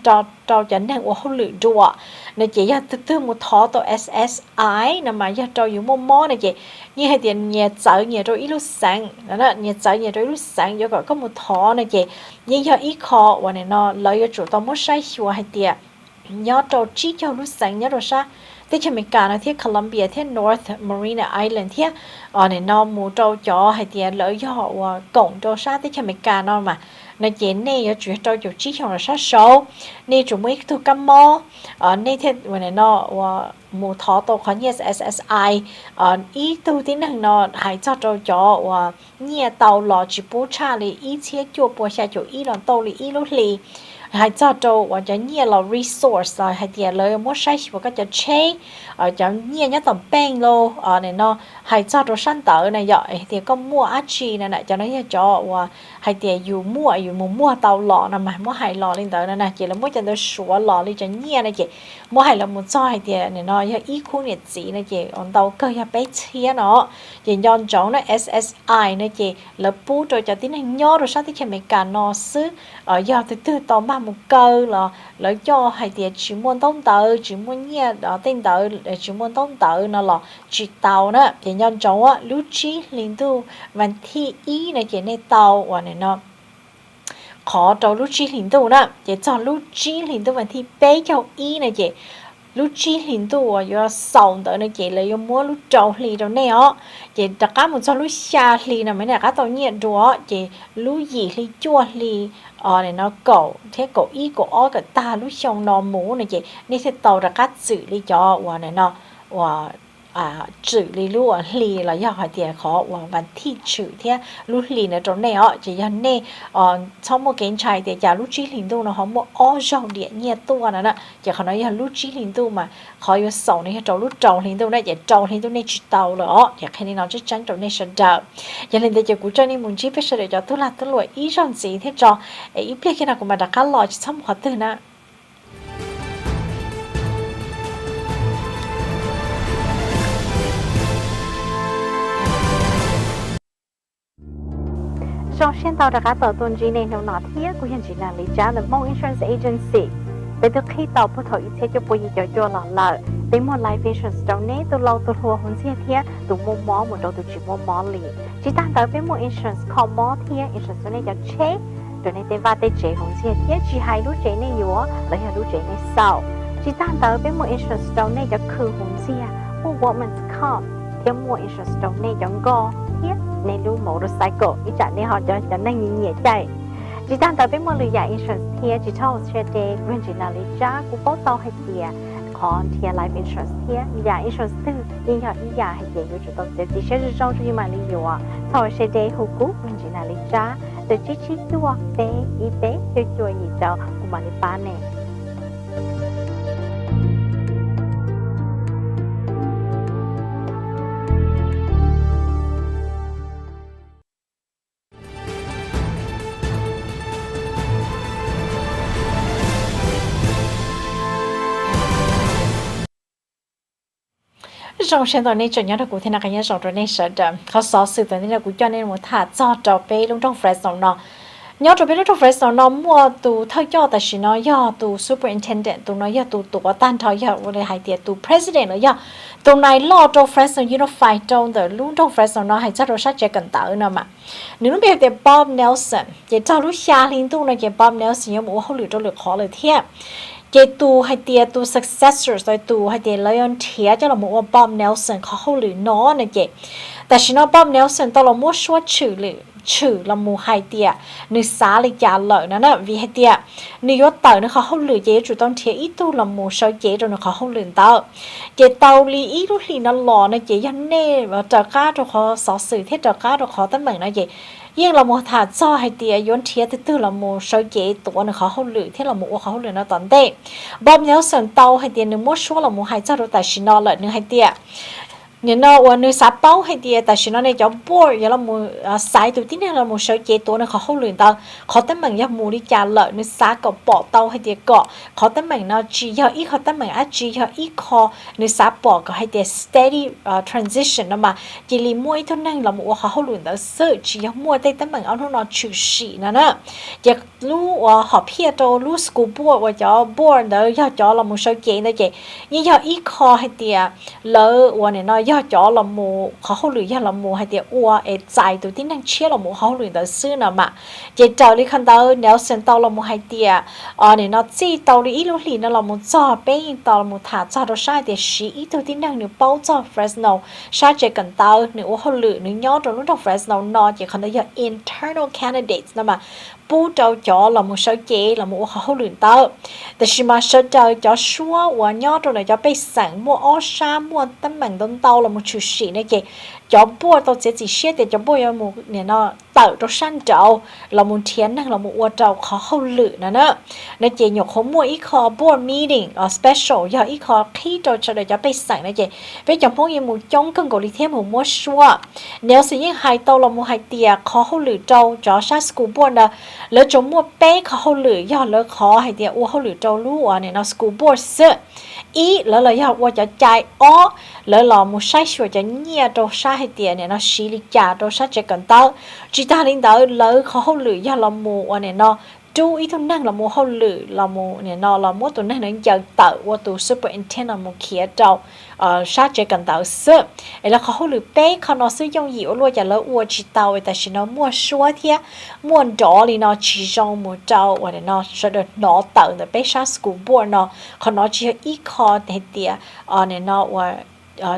trâu chẳng nên uống lửa đùa này chị giờ từ một thọ tổ SSI nè mà giờ trâu dùng mò này chị như hay tiền nhà chợ nhà rồi ít lúc sáng đó nhà chợ nhà rồi ít lúc sáng giờ gọi có một thọ này chị nhưng giờ ít khó và này nó lợi cho chủ tao muốn sai xua hay tiền nhớ trâu chỉ cho lúc sáng nhớ rồi sao thế cho mình cả nó thiết Colombia thiết North Marina Island thiết này nó mua trâu cho hay tiền lợi cho họ cổng trâu sao thế cho mình cả nó mà nó chỉ này ở chuyện trâu chủ chỉ cho nó sát số này chủ mấy thu cam mò này thiết và này nó mua thọ tổ khó như SSI ý tu tiếng năng nó hay cho trâu cho nhẹ tàu lò chỉ bố cha li ý chia cho bố cha cho ý lần tàu li ý lúc li hay cho trâu và cho nhẹ là resource hay tiền lời mua sai và cái cho chế cho nhẹ nhá tầm bang lô này nó hay cho trâu săn tờ này vậy thì có mua achi này này cho nó cho hay tiền dù mua tàu lò nè mà mua hay lò lên tờ này nè chỉ là mua cho nó sủa lò lên cho nhẹ này chị mua hay là muốn cho hay tiền này nó ý khu nhiệt gì này chị on tàu cơ ya bé chia nó chị nhon cháu nó SSI này chị là bù rồi cho tiếng anh nhớ rồi sao thì mình cả nó xứ ở giờ từ tàu ba một cơ là lấy cho hay tiền chỉ muốn tông tờ chỉ muốn nhẹ đó tên tờ chỉ muốn tông tờ nó là chỉ tàu đó thì nhon cháu á lúc chí liên tu và thi ý này chị này tàu và này nó khó trâu lúc chí liên tu đó chị cho lúc chí liên tu và thi bé cho ý này chị lúc chí liên tu và sòng tới này chị lấy mua lúc trâu lì đâu nè ó chị đặt cá một cho lúc xa lì là mấy này cá tàu nhiệt đó chị lúc gì lì chua lì này nó cậu thế cậu ý cậu ó cả ta lúc xong nó mũ này chị nên thế tàu đặt cá xử lý cho và này nó và xử lý luôn lì là do hỏi tiền khó và thi xử thế lúc lì nó trong này họ chỉ cho nên trong một cái trái thì trả lúc chí linh tu nó không một ó dầu điện nhiệt tu nữa nè chỉ còn nói là lúc chí linh tu mà khó yêu sầu này trong lúc trầu linh tu này chỉ trầu linh tu này chỉ tàu nữa chỉ khi này nó chắc chắn trong này sẽ đỡ cho nên để cho cụ cho nên muốn chỉ phải để cho tôi là tôi lội ý trong gì thế cho ý biết khi nào cũng mà đặt cá lò chỉ xong khó từ nè trong hiện tại các tàu tuần gì này nó nói thiệt của hiện chỉ là lý do là mong insurance agency để được khi tàu bắt đầu ít cho bồi cho lỡ để một life insurance trong này tôi lâu tôi hùa hơn thiệt tôi mua mỏ một đầu tôi chỉ mua mỏ lì chỉ tăng tới với một insurance không mỏ thiệt insurance này cho chế rồi này để vào để chế hơn thiệt chỉ hai lúc chế này yếu là hai lúc chế này sau chỉ tăng tới với một insurance trong này cho khử hơn thiệt một woman's comp theo một insurance trong này cho go thiệt nên luôn motorcycle ý chẳng nên họ cho nên nhẹ chạy chỉ đang tới với một lựa chọn insurance thiệt chỉ cho xe để nguyên chỉ là lý do của bao tàu hay tiền còn thiệt life insurance thiệt nhà insurance tư nhưng họ ý nhà hay tiền của chúng tôi sẽ chỉ sẽ trong chúng mà lý do sau xe để hữu cú nguyên chỉ là lý do để chỉ tua bé ý bé cho gì cho của mà lý ba này trong hiện tại này chuyện nhớ được cụ thể là cái nhớ trong này sẽ có số sự tại nên là cụ cho nên một thả cho trò bé lúc trong fresh nó nhớ trò bé lúc trong fresh nó mua từ thay cho tại vì nó do từ superintendent từ nó do từ tan thay do rồi hay tiệt từ president nó do từ này lo trong fresh nó phải trong từ lúc trong fresh nó hay chắc rồi sát chạy cần tạo nữa mà nếu bây giờ Bob Nelson chỉ cho lúc xa liên tu này chỉ Bob Nelson nhớ mua không lựa cho lựa khóเลยthiệt cái tu hay tiệt tu successors rồi tu hay tiệt lấy anh thiệt cho là một Bob Nelson khó không lựa nó này chịแต่ฉันว่า Bob Nelson ตอนเรามั่วชัวชื่อละมูไฮเตียนึกสาเลยจานเลยนะวิไฮเตียนึกว่าเต่าเนี่ยเขาเขาเหลือเยอะจุดต้องเทียอีตัวละมูเฉยเยอะจนเขาเขาเหลือเต่าเจเต่าลีอีรุ่นลีนั่นหล่อนะเจยันเน่ว่าจะกล้าตัวเขาสอสื่อเทียจะกล้าตัวเขาตั้งเหมือนนะเจยิ่งละมูถาจ่อไฮเตียย้อนเทียตื้อละมูเฉยเยอะตัวเนี่ยเขาเขาเหลือที่ละมูเขาเหลือนะตอนเด็ก Bob Nelson เต่าไฮเตียนึกมั่วชัวละมูไฮเจ้าตัวแต่ชินอเลยนึกไฮเตียnên nó ở nơi sát bao hay thì tại sao nó này cho bor giờ là một sai từ tí này là một sợi chế tổ nó khó luyện tao khó tấm bằng giờ mua đi trả lợi nơi sát có bỏ tao hay thì có khó tấm bằng nó chỉ giờ ít khó tấm bằng chỉ giờ ít khó nơi sát bỏ có hay thì steady transition đó mà chỉ li mua ít thôi năng là một khó luyện tao sợ chỉ giờ mua tay tấm bằng áo nó chịu xỉ nè giờ lu học hiện đồ lu school board và cho board đó cho là một số kiện đó chị như do ít khó hay tiệt lỡ và này nói do cho là một khó lười do là một hay tiệt ua giải tụi tin năng chia là một khó lười đó xưa nào mà chị trở đi khăn đó nếu xem tao là một hay tiệt này nó chỉ tao đi ít lúc thì nó là một trò bên tao là một thả cho đó sai để xí ít tụi tin năng nếu bao cho Fresno sai chỉ cần tao nếu khó lười nếu nhớ rồi lúc đó Fresno nó chỉ khăn đó do internal candidates nào mà bố trâu cho là một số chế là một khó luyện taoแต่ชิมาเสดchoชัวว่าย่อตรงไหนจะไปสั่งมัวอ้อชามัวตั้งมันต้นเตาละมุชุชีเนี่ยเจcho bố tao sẽ chỉ xét để cho bố yêu một này nó tạo cho sang trâu là một thiên năng là một ô trâu khó không lự nữa nên chỉ nhục không mua ít khó board meeting or special do ít khó khi trâu cho để cho bây sáng này chị với chồng bố yêu một trong cân cổ lý thêm một mua xua nếu sử dụng hai tàu là một hai tiệt khó không lự trâu cho sang school board là lỡ chúng mua bé khó không lự do lỡ khó hai tiệt ô không lự trâu lúa này nó school board sợ ý lỡ là do ô cho chạy ó lỡ là một sai sửa cho nhia trâu sai hay tiền này nó xí lý trả đồ sát chỉ cần tao chỉ ta linh đạo lỡ khó hậu lử do là mù này nó chú ý thông năng là mù hậu lử là mù này nó là mù tụi năng nó giờ tạo qua tụ superintendent là mù kia trâu sát chỉ cần tao sợ là khó hậu lử bé khó nó sử dụng nhiều luôn giờ lỡ qua chỉ tao tại vì nó mua xóa thế mua đó thì nó chỉ trong một trâu và nó sẽ được nó tạo được bé sát school board nó khó nó chỉ ít khó để tiền này nó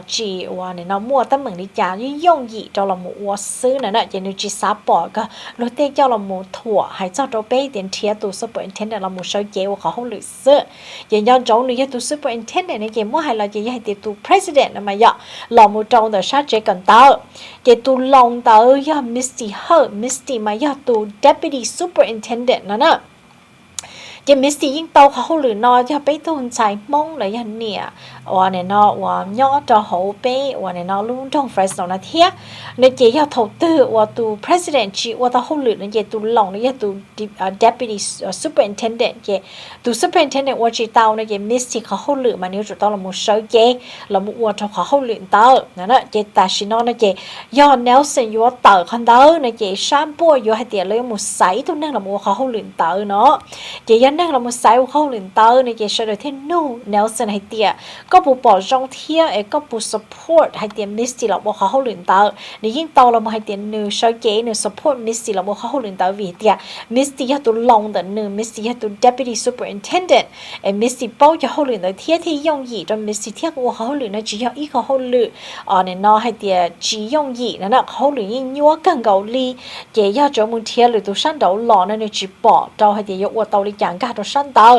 chỉว่าเนี่ยน้องมัวตั้งเหมือนดิจ่าย่งหยีเจ้าละหมูวัวซื้อนั่นน่ะจะนึกจีซับปอก็รถเต้เจ้าละหมูถั่วให้เจ้าตัวเป้เตียนเทียตัวซูเปอร์อินเทนเดนต์ละหมูเฉยเจ้าเขาห้องหรือซื้ออย่างย้อนเจ้าหนึ่งตัวซูเปอร์อินเทนเดนต์เนี่ยเจ้ามัวให้เราจะให้เตียตัว president นะมาย่อละหมูเจ้าแต่ชาติเจ้ากันเต้าเจ้าตัวลงเต้าย่อ Misty มาย่อตัว deputy superintendent นั่นน่ะจะมิสซี่ยิ่งโตเขาหรือนอจะไปตุนใช้มงเลยยันเนี่ยว่าเนี่ยนอว่าย่อจะหัวไปว่าเนี่ยนอลุงทงเฟรสโนนาเทียในเจียถกตื้อว่าตัว president จีว่าตัวหรือในเจียตัวหลงในเจียตัว deputy superintendent เจียตัว superintendent ว่าจีเตาในเจียมิสซี่เขาหรือมาเนี่ยจุดต้องเราหมดเชยเจียเราหมดว่าเขาหรือเตานั่นแหละเจียแต่ชิโนในเจียย่อเนลสันยัวเตาคันเตาในเจียชามปัวยัวให้เตียเลยหมดใสตัวนั่งเราหมดเขาหรือเตาเนาะเจียนั่งเราหมดใสว่าเขาหรือเตาในเจียเฉลยที่นู่นเนลสันให้เตียก็ปูปอจงเทียก็ปู support ให้เตียมิสซี่เราบอกเขาหรือเตาในยิ่งโตเรามาให้เตียนูเชยเจียนู support มิสซี่เราบอกเขาหรือเตาวิเตียมิสซี่ตัวลงแต่นูมิสซี่ตัว deputy superintendent มิสซี่ป้าจะเขาหรือเตาเทียที่ย่งหยีจนมิสซี่เทียว่าเขาหรือในจีอีเขาหรือเนี่ยนอให้เตียจีย่งหยีนั่นน่ะเขาหรือยิ่งยัวกันเกาหลีเจียจะมุนเทียหรือตัวชั้นเดาหล่อนั่นในจีปอเจ้าให้เตียยกว่าเตาลิจังก้าตัวชั้นเตา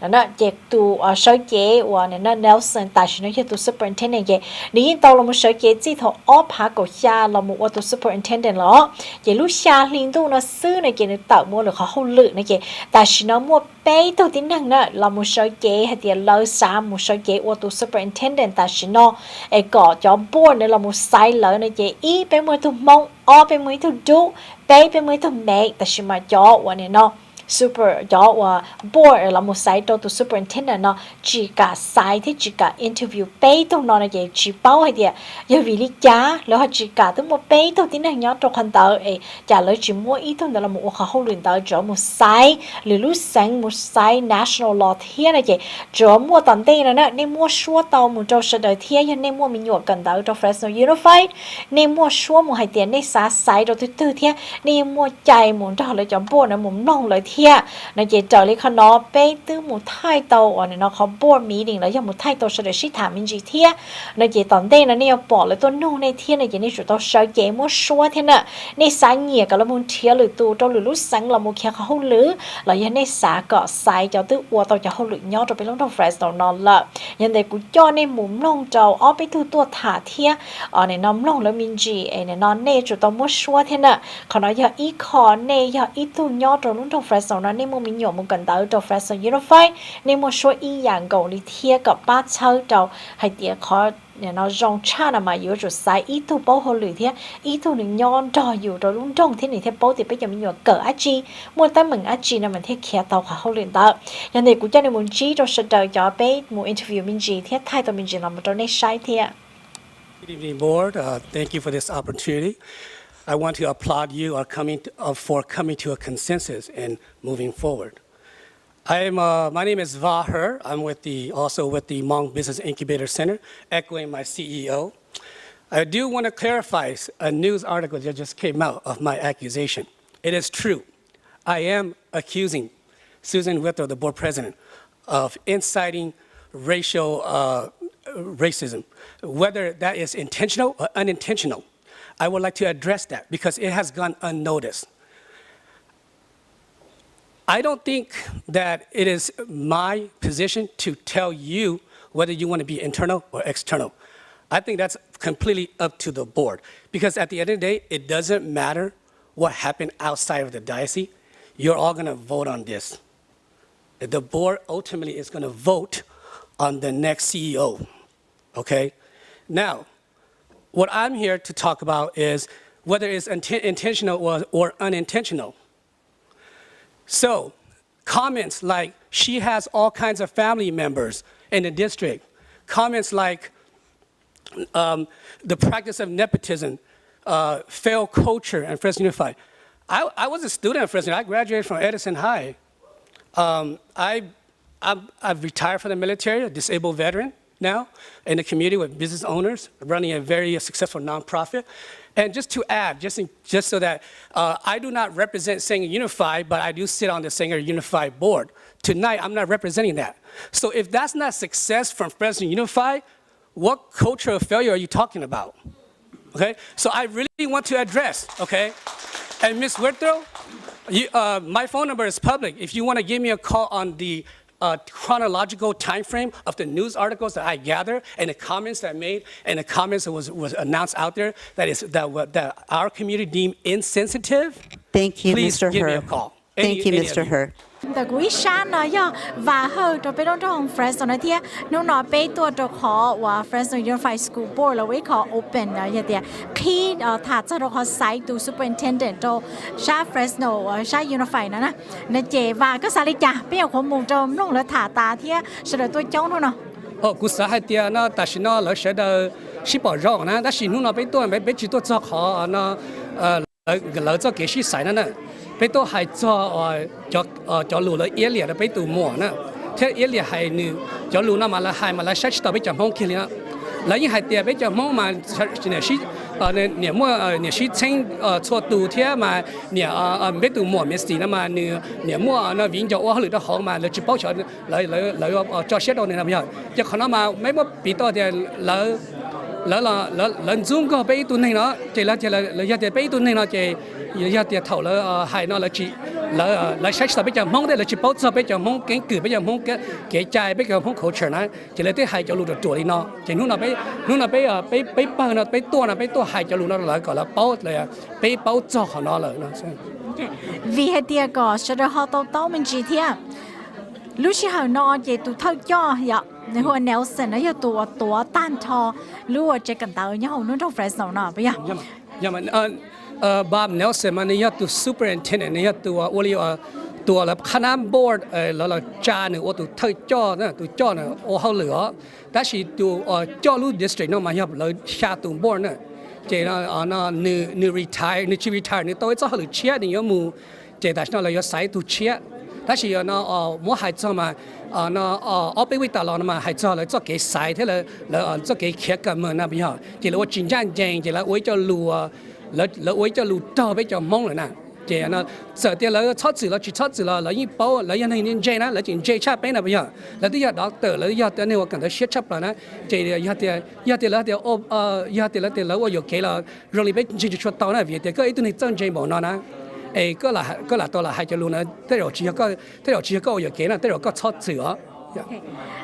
นั่นน่ะเจียตัวเชยเจียว่าเนี่ยนั่นเนลสันแต่ฉันเนี่ยตัว superintendent เจียนี่ยิ่งโตเรามาเชยเจียจีทออ้อพากชาเราหมู่ว่าตัว superintendent หรอเจียลูกชาลิงตัวน่ะซื้อในเจียในเต่ามัวหรือเขาหรือในเจียแต่ฉันน่ะมัวเป้ตัวที่นั่งน่ะเรามาเชยเจียให้เตียเราสามมาเชยเจียว่าตัว superintendent แต่ฉันน่ะก็จะบ่นในเรามาใส่เลยในเจียอีเป็นมือถูกมองอ้อเป็นมือถูกดูเป้เป็นมือถูกเมกแต่ฉันมาจ่อวันนี้เนาะsuper จ่อว่า board เรามาใส่ตัว superintendent เนาะจีกะใส่ที่จีกะ interview เป้ตรงนั้นเนี่ยจีเป้าให้เดียอย่าวิลิจ้าแล้วจีกะต้องมาเป้ตัวที่นั่งย้อนตัวคนเตอจ่าเลยจีมัวอีตรงนั้นเรามาเขาหลุนเตอจ่อมาใส่หรือรู้สังมาใส่ national law เทียนะเจจ่อมัวตอนเต้นะในมัวชัวเตามัวจ่อเสด็จเทียยันในมัวมีหยวกกันเตอจ่อ Fresno Unified ในมัวชัวมัวให้เตียในสาใส่ตัวตื้อเทียในมัวใจมัวจ่อเลยจ่อบ่นนะมัวน้องเลยเทียในเจเจอเลยเขาเนาะเป้ตื้อหมูไทยโตเนี่ยเนาะเขาบอร์ดมีดิ่งแล้วยังหมูไทยโตเสด็จชิถามินจีเทียในเจตอนเต้นะเนี่ยปอเลยตัวนู่นในเทียในเจนี่จุดตัวเชยเจมัวชัวเทียน่ะในสายเหงี่ยกับละมุนเทียหรือตัวเจ้าหรือรู้สังละมุนเคียเขาหรือแล้วยังในสาเกาะสายเจ้าตื้อวัวตัวเจ้าเขาหรือย่อตัวไปลงทางเฟรสโนนอนละยังเด็กกูย่อในหมุนลงเจ้าอ้อไปตัวถาเทียในน้ำลงแล้วมินจีในนอนเนจุดตัวมัวชัวเทียน่ะเขาเนาะอย่าอีคอเนอย่าอีตัวย่อตัวลงทางเฟรสโนนั้นในมุมมีหยกมุกันเตอตัว Fresno Unified ในมัวชัวอีอย่างเกาหลีเทียกับป้าเช่าเจ้าให้เตียขอเนี่ยเราจงชาติมาอยู่จุดสายอีตัวเป้าหรือเทียอีตัวหนึ่งย้อนจออยู่ตัวลุ่งจงที่หนึ่งเทียเป้าติดไปยังมีหยกเกิดอาจีมัวตั้งเหมือนอาจีนะมันเทียเขียเตาขาเขาเรียนเตอยังเด็กกูจะในมุนจีตัวเสด็จจะไปมัวอินเทอร์วิวมินจีเทียไทยตัวมินจีเรามาตัวในใช้เทีย Good evening, board. Thank you for this opportunity. I want to applaud you for coming to a consensus and moving forward. My name is Xov Xwm. I'm also with the Hmong Business Incubator Center, echoing my CEO. I do want to clarify a news article that just came out of my accusation. It is true. I am accusing Susan Withrow, the board president, of inciting racial racism, whether that is intentional or unintentional. I would like to address that because it has gone unnoticed. I don't think that it is my position to tell you whether you want to be internal or external. I think that's completely up to the board because at the end of the day, it doesn't matter what happened outside of the diocese. You're all going to vote on this. The board ultimately is going to vote on the next CEO, okay? Now, what I'm here to talk about is whether it's intentional or unintentional. So, comments like, she has all kinds of family members in the district. Comments like, the practice of nepotism, failed culture in Fresno Unified. I was a student at Fresno. I graduated from Edison High. I've retired from the military, a disabled veteran now, in the community with business owners, running a very successful nonprofit. And just to add, just so that I do not represent Sanger Unified, but I do sit on the Sanger Unified board. Tonight, I'm not representing that. So if that's not success from Fresno Unified, what culture of failure are you talking about? Okay, so I really want to address, okay? And Ms. Withrow, my phone number is public. If you want to give me a call on the chronological time frame of the news articles that I gather and the comments that I made and the comments that was announced out there that our community deemed insensitive, thank you, please Mr. give me a Her. call. Thank you, Mr. Her. The Guishan yo và hơi cho bên trong Fresno này thì nó nói bênตัวcho họ và Fresno Unified School Board là với họ open là như thế khi thà cho họ sai to superintendent cho xã Fresno xã Unified nữa nè chế và cái sao đi chả bây giờ họ muốn cho nó là thà ta thì sẽ là tôi chống thôi nè. Cú xã hay tiền nó tại sao nó lại sẽ được ship bảo rộng nè, tại sao nó bên tôi bên chỉ tôi cho họ nó lỡ cho cái ship sai nè. bây tôi hay cho lũ là yết liệt là bây tôi mua nè thế yết liệt hay nữ cho lũ nó mà là sách tao bây giờ mong kia nữa lấy những hạt tiền bây giờ mong mà nè mua nè sĩ tranh cho tù thế mà nè bây tôi mua mấy gì mà nè mua nó viên cho ô lửa đó họ mà là chỉ bảo cho lấy cho xét đâu này làm gì chứ còn nó mà mấy bữa bị to thì lỡ zoom có bây tôi này nó chỉ là giờ thì bây tôi này nó chỉ giờ thì thầu là hay nó là chỉ là sách sao bây giờ mong đây là chỉ bảo cho bây giờ mong cái cử bây giờ mong cái trai bây giờ mong khẩu trở này chỉ là cái hay cho lũ được tuổi đi nó chỉ lúc nào bây bao nó bây tua hay cho lũ nó lại gọi là bảo là bây bảo cho họ nó lại nó vì hệ tia có sẽ được họ tao mình chỉ thế lúc khi họ nó chỉ tụi thâu cho vậy nếu họ Nelson nó giờ tụi tan thò lúc chỉ cần tao nhớ họ nó trong Fresno nó bây giờ mà Bob Nelson mà này tụi superintendent này tụi tụi là khán giả board là cha này tụi thâu cho nè tụi cho nè ô hậu lửa đó là tụi cho lúc district nó mà nhập là cha tụi board nè chỉ nó nữ retire nữ chỉ retire nữ tôi cho họ lửa chia thì nhớ mù chỉ đó là nhớ sai tụi chia đó là nó mỗi hai cho mà nó ở bên tàu nó mà hai cho là cho cái sai thế là cho cái khía cạnh mà bây giờ chỉ là chính trang chỉ là với cho lùa là với cho lùa to với cho mong rồi nè chỉ nó sợ thì là chót chữ là chỉ chót chữ là như bao là như này như J là chỉ J chắp bên là bây giờ là bây giờ doctor là giờ thì nếu cần tới siết chắp là nè chỉ giờ thì là thì là ở cái là really biết chỉ cho tao nè vì thì cái này chân J bảo nó nèก็làตัวlà hai cho luôn nè thế rồi chỉ có ở cái nè thế rồi có chót chữ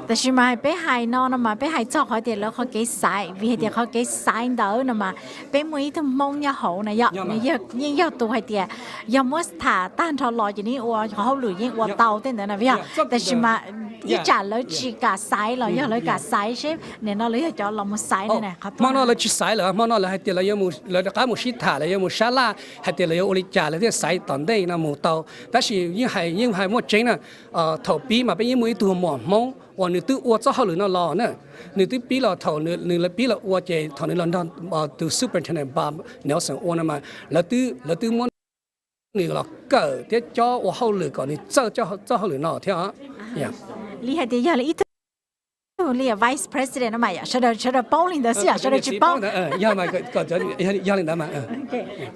แต่ชิมาไปหายนอนมาไปหายจอกเขาเดี๋ยวเขาเกสายvìเดี๋ยวเขาเกสายเด้อนะมาไปมือที่มองยาหูนะยะยิ่งยาตัวให้เดี๋ยวยามัวถ่าต้านทอลอยอย่างนี้อัวเขาหลุยยิ่งอัวเตาเต้นเด้อนะพี่แต่ชิมายี่จ่าเลยจีกาสายเลยยาเลยกาสายใช่เนี่ยเราเลยจะเรามาสายเนี่ยครับมองเราเลยจีสายเหรอมองเราเลยให้เดี๋ยวเรายังมูเราจะก้าวมูชิถ่าเรายังมูชาลาให้เดี๋ยวเรายังอุลิจ่าเราที่สายตอนได้นะมูเตาแต่สิยิ่งให้มัวเจนน่ะถอปีมาไปยิ่งมือตัวหมอ mong và nữ tư ua cho họ lửa nó lò nữa nữ tư bí là thầu nữ là bí là ua chế thầu nữ London từ superintendent Bob Nelson ua mà là tư muốn nữ là cỡ thế cho ua họ lửa còn nữ cho họ lửa nó theo yeah lý hay thì giờ là ít lý vice president mà ya sẽ được bao lên đó sẽ được chụp bao giờ mà có giờ lên đó mà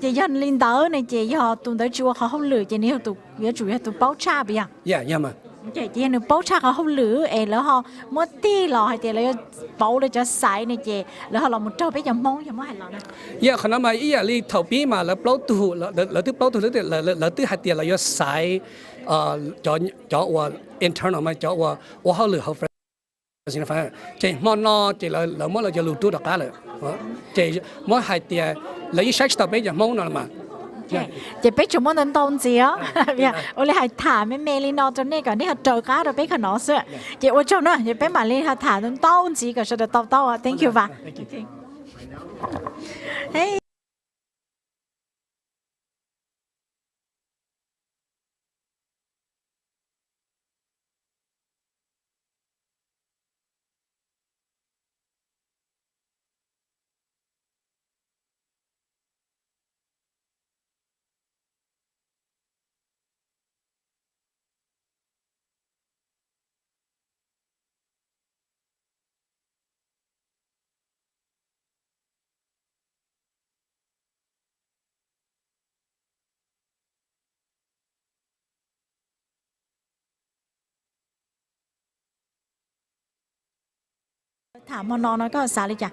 chị giờ lên đó này chị giờ tụi tới chùa họ không lừa chị nếu tụi giờ chủ yếu tụi bao cha bây giờ yeah mà chị nếu bao cha họ không lừa là họ mất tí lò hay thì là bao để cho sai này chị là họ làm một trâu bây giờ mong hay là yeah khả năng mà ý là đi thầu bí mà là bao tu là tư bao tu là tư hạt tiền là do sai cho internal mà cho họ lừa họ xin phải chị món nó chị là món là cho lụt được cả rồi chị món hai tiền lấy sách tập bây giờ món nào mà chị biết chúng món đến đông gì á ôi lại thả mấy mẹ lên nó cho nên cái này họ chờ cá rồi biết cái nó sữa chị ôi cho nó chị biết mà lên họ thả đến đông gì cái sẽ được tao à thank you và hey thả món nó có sao đi chả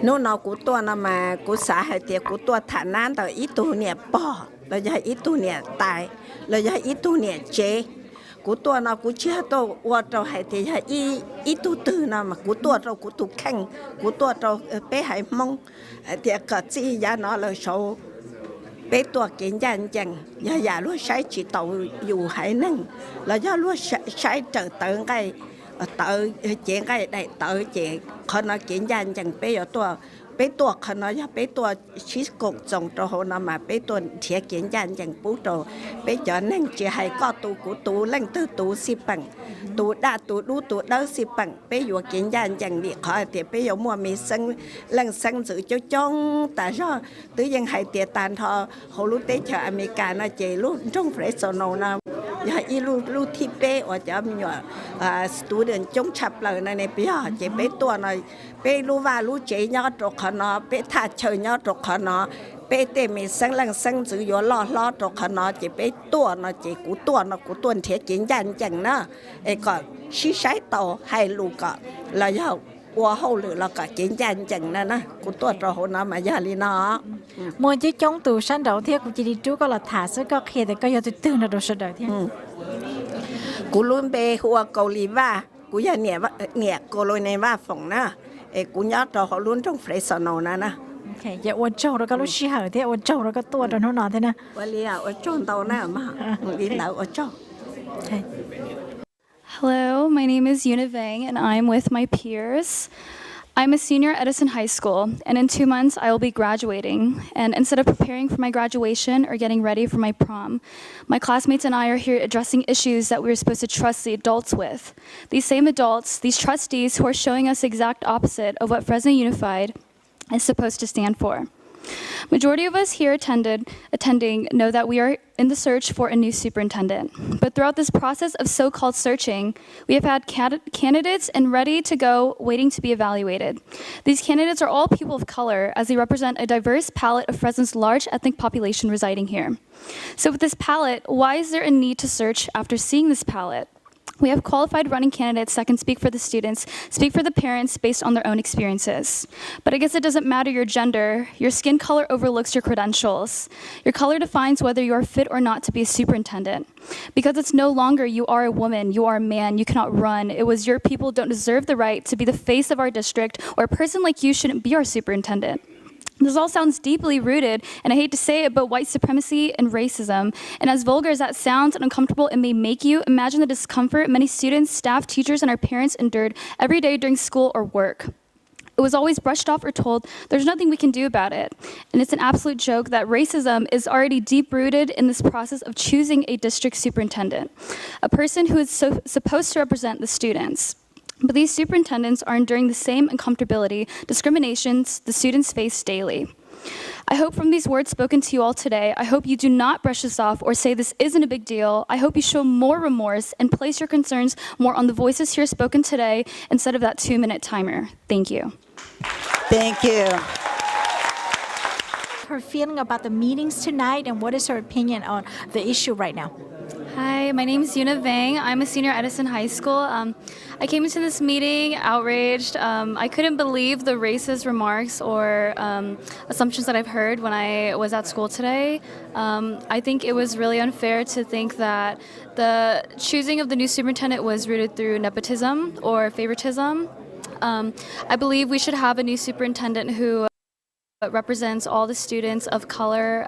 nó của tôi nó mà của xã hay tiệt của tôi thả nan tới ít tu nè bỏ rồi giờ ít tu nè tài rồi giờ ít tu nè chế của tôi nó của chia tôi qua trâu hay tiệt ít tu tư nó mà của tôi trâu của tu khăn của tôi trâu bé hay mong tiệt cả chi giá nó là số bé tôi kiến gian chẳng giờ luôn sai chỉ tàu dù hay nâng là do luôn sai trở tới cái tự chuyện cái đại tự chuyện họ nói chuyện gian chẳng bé tua họ nói bé tua chỉ cục trồng cho họ nó mà bé tua thiệt chuyện gian chẳng bố trò bé cho nên chỉ hay có tu của tu lên từ tu xí bằng tu đã tu đu tu đỡ xí bằng bé vừa chuyện gian chẳng việc họ thì bé vừa mua mì xăng lần xăng giữ cho chong tại sao tự nhiên hay tiệt tàn họ lúc tế cho America nó chỉ lúc trong phải sổ nâu nó giờ y lu thi bé ở chỗ mình student chống chập lời này bây giờ chỉ bé tua này bé lu và lu chế nhau trục họ nó bé thà chơi nhau trục họ nó bé tê mình sang lần sang giữ vô lo trục họ nó chỉ bé tua nó chỉ cú tua nó cú tuần thiệt kiến gian chẳng nó còn xí sái tàu hay lu cả là do qua hậu lửa là cả chiến tranh chẳng nè của tôi rồi hồi nào mà giờ li nó mỗi chiếc chống từ sáng đầu tiên của chị đi trước có là thả sức có khi thì có giờ từ từ nó đồ sơ đời thiên của luôn bê hoa cầu lì va của giờ nhẹ cầu lôi này va phòng nè của nhớ rồi họ luôn trong phải sờ nổ nè ok giờ ôn trâu rồi có lúc xí hở thế ôn trâu rồi có tua rồi nó nọ thế nè qua li ở trâu tàu nè mà đi đâu ở trâu. Hello, my name is Geena Cha, and I'm with my peers. I'm a senior at Edison High School, and in 2 months I will be graduating. And instead of preparing for my graduation or getting ready for my prom, my classmates and I are here addressing issues that we're supposed to trust the adults with. These same adults, these trustees who are showing us the exact opposite of what Fresno Unified is supposed to stand for. Majority of us here attending know that we are in the search for a new superintendent. But throughout this process of so-called searching, we have had candidates and ready to go, waiting to be evaluated. These candidates are all people of color, as they represent a diverse palette of Fresno's large ethnic population residing here. So with this palette, why is there a need to search after seeing this palette? We have qualified running candidates that can speak for the students, speak for the parents based on their own experiences. But I guess it doesn't matter your gender. Your skin color overlooks your credentials. Your color defines whether you are fit or not to be a superintendent. Because it's no longer you are a woman, you are a man, you cannot run. It was your people don't deserve the right to be the face of our district, or a person like you shouldn't be our superintendent. This all sounds deeply rooted, and I hate to say it, but white supremacy and racism. And as vulgar as that sounds and uncomfortable it may make you, imagine the discomfort many students, staff, teachers, and our parents endured every day during school or work. it was always brushed off or told there's nothing we can do about it. And it's an absolute joke that racism is already deep-rooted in this process of choosing a district superintendent, a person who is supposed to represent the students. But these superintendents are enduring the same uncomfortability, discriminations the students face daily. I hope from these words spoken to you all today, I hope you do not brush this off or say this isn't a big deal. I hope you show more remorse and place your concerns more on the voices here spoken today instead of that 2-minute timer. Thank you. Thank you. Her feeling about the meetings tonight and what is her opinion on the issue right now? Hi, my name is Geena Cha. I'm a senior at Edison High School. I came into this meeting outraged. I couldn't believe the racist remarks or assumptions that I've heard when I was at school today. I think it was really unfair to think that the choosing of the new superintendent was rooted through nepotism or favoritism. I believe we should have a new superintendent who represents all the students of color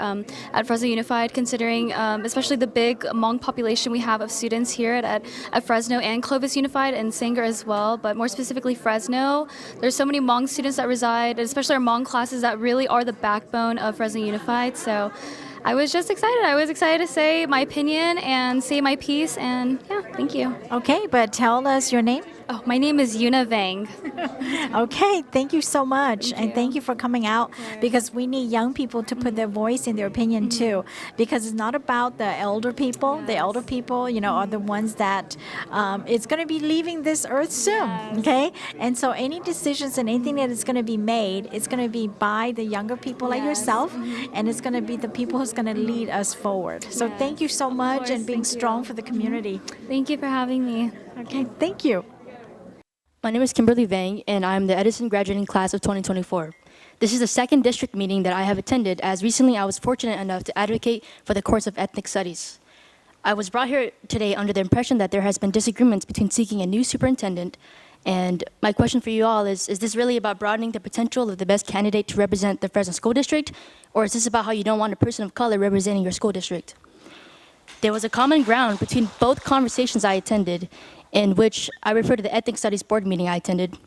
at Fresno Unified, considering especially the big Hmong population we have of students here at Fresno and Clovis Unified and Sanger as well, but more specifically Fresno. There's so many Hmong students that reside, especially our Hmong classes that really are the backbone of Fresno Unified. So I was just excited. I was excited to say my opinion and say my piece, and yeah, thank you. Okay, but tell us your name. Oh, my name is Geena Cha. Okay, thank you so much. And thank you for coming out, because we need young people to put their voice in their opinion too, because it's not about the elder people. The elder people, are the ones that it's going to be leaving this earth soon. Okay, and so any decisions and anything that is going to be made, it's going to be by the younger people like yourself, and it's going to be the people who's going to lead us forward. So thank you so much, and being strong for the community. Thank you for having me. Okay, thank you. My name is Kimberly Vang, and I'm the Edison graduating class of 2024. This is the second district meeting that I have attended, as recently I was fortunate enough to advocate for the course of ethnic studies. I was brought here today under the impression that there has been disagreements between seeking a new superintendent, and my question for you all is this really about broadening the potential of the best candidate to represent the Fresno School District, or is this about how you don't want a person of color representing your school district? There was a common ground between both conversations I attended, in which I refer to the Ethnic Studies Board meeting I attended,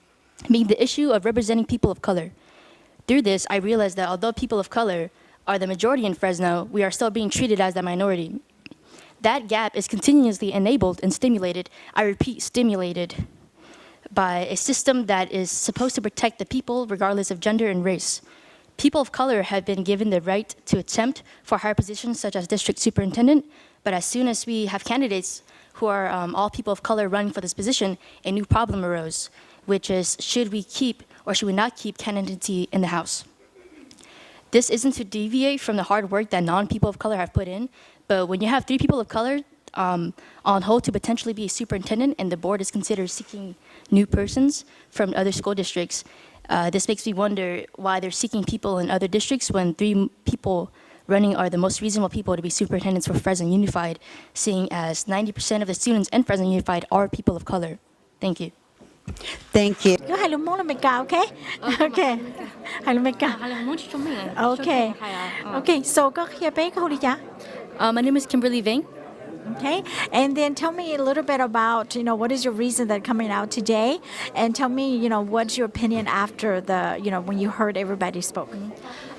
being the issue of representing people of color. Through this, I realized that although people of color are the majority in Fresno, we are still being treated as the minority. That gap is continuously enabled and stimulated, I repeat, stimulated, by a system that is supposed to protect the people regardless of gender and race. People of color have been given the right to attempt for higher positions such as district superintendent, but as soon as we have candidates who are all people of color running for this position, a new problem arose, which is should we keep or should we not keep candidacy in the House? This isn't to deviate from the hard work that non-people of color have put in, but when you have 3 people of color on hold to potentially be a superintendent and the board is considered seeking new persons from other school districts, this makes me wonder why they're seeking people in other districts when 3 people running are the most reasonable people to be superintendents for Fresno Unified, seeing as 90% of the students in Fresno Unified are people of color. Thank you. Thank you. You hai lumong lameka, okay? Okay. Hai lameka. Okay. Okay, so go here, My name is Kimberly Vang. Okay, and then tell me a little bit about, what is your reason that coming out today, and tell me, what's your opinion after the, when you heard everybody spoke.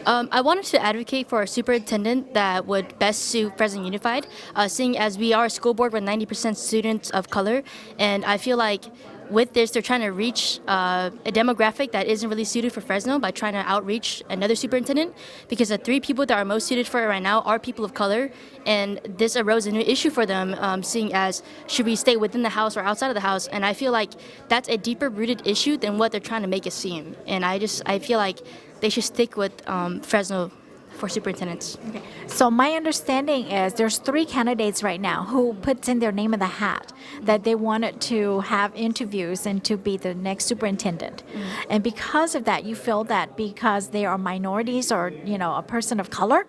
I wanted to advocate for a superintendent that would best suit Fresno Unified, seeing as we are a school board with 90% students of color, and I feel like with this, they're trying to reach a demographic that isn't really suited for Fresno by trying to outreach another superintendent, because the 3 people that are most suited for it right now are people of color, and this arose a new issue for them, seeing as should we stay within the House or outside of the House, and I feel like that's a deeper rooted issue than what they're trying to make it seem, and I feel like they should stick with Fresno for superintendents. Okay. So my understanding is there's 3 candidates right now who puts in their name in the hat that they wanted to have interviews and to be the next superintendent. And because of that, you feel that because they are minorities or, a person of color,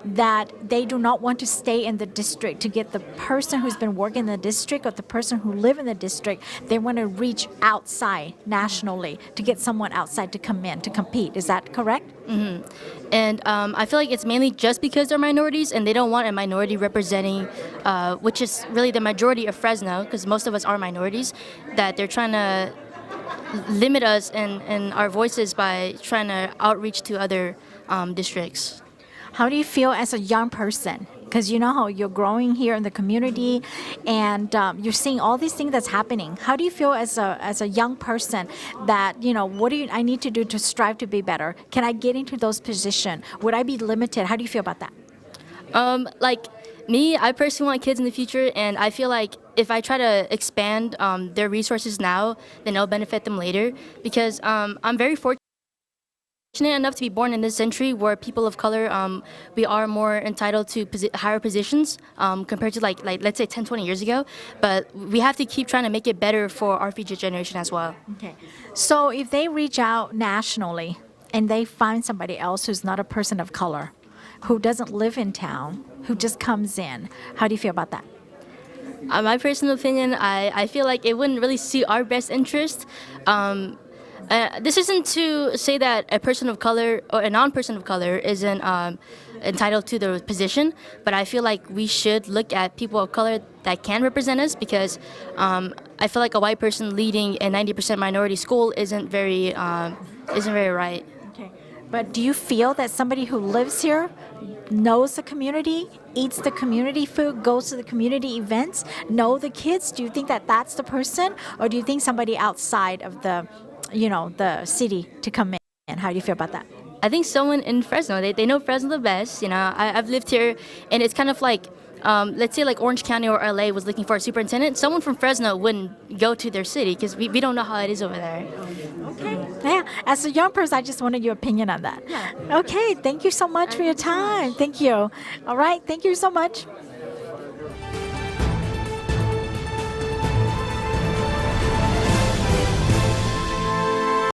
that they do not want to stay in the district to get the person who's been working in the district or the person who live in the district. They want to reach outside nationally to get someone outside to come in to compete. Is that correct? Mm-hmm. And I feel like it's mainly just because they're minorities and they don't want a minority representing, which is really the majority of Fresno, because most of us are minorities, that they're trying to limit us in our voices by trying to outreach to other districts. How do you feel as a young person? Because you know how you're growing here in the community, and you're seeing all these things that's happening. How do you feel as a young person that, you know, what do I need to do to strive to be better? Can I get into those positions? Would I be limited? How do you feel about that? Like me, I personally want kids in the future, and I feel like if I try to expand their resources now, then it'll benefit them later. Because I'm very fortunate enough to be born in this century where people of color, we are more entitled to higher positions compared to like let's say 10, 20 years ago. But we have to keep trying to make it better for our future generation as well. Okay. So if they reach out nationally and they find somebody else who's not a person of color, who doesn't live in town, who just comes in, how do you feel about that? My personal opinion, I feel like it wouldn't really suit our best interest. This isn't to say that a person of color or a non-person of color isn't entitled to the position, but I feel like we should look at people of color that can represent us, because I feel like a white person leading a 90% minority school isn't very right. Okay. But do you feel that somebody who lives here knows the community, eats the community food, goes to the community events, know the kids? Do you think that that's the person, or do you think somebody outside of the city to come in? How do you feel about that? I think someone in Fresno, they know Fresno the best. You know, I've lived here, and it's kind of like, let's say like Orange County or LA was looking for a superintendent. Someone from Fresno wouldn't go to their city because we don't know how it is over there. Okay. Yeah. As a young person, I just wanted your opinion on that. Yeah. Okay. Thank you so much for your time. Thank you. All right. Thank you so much.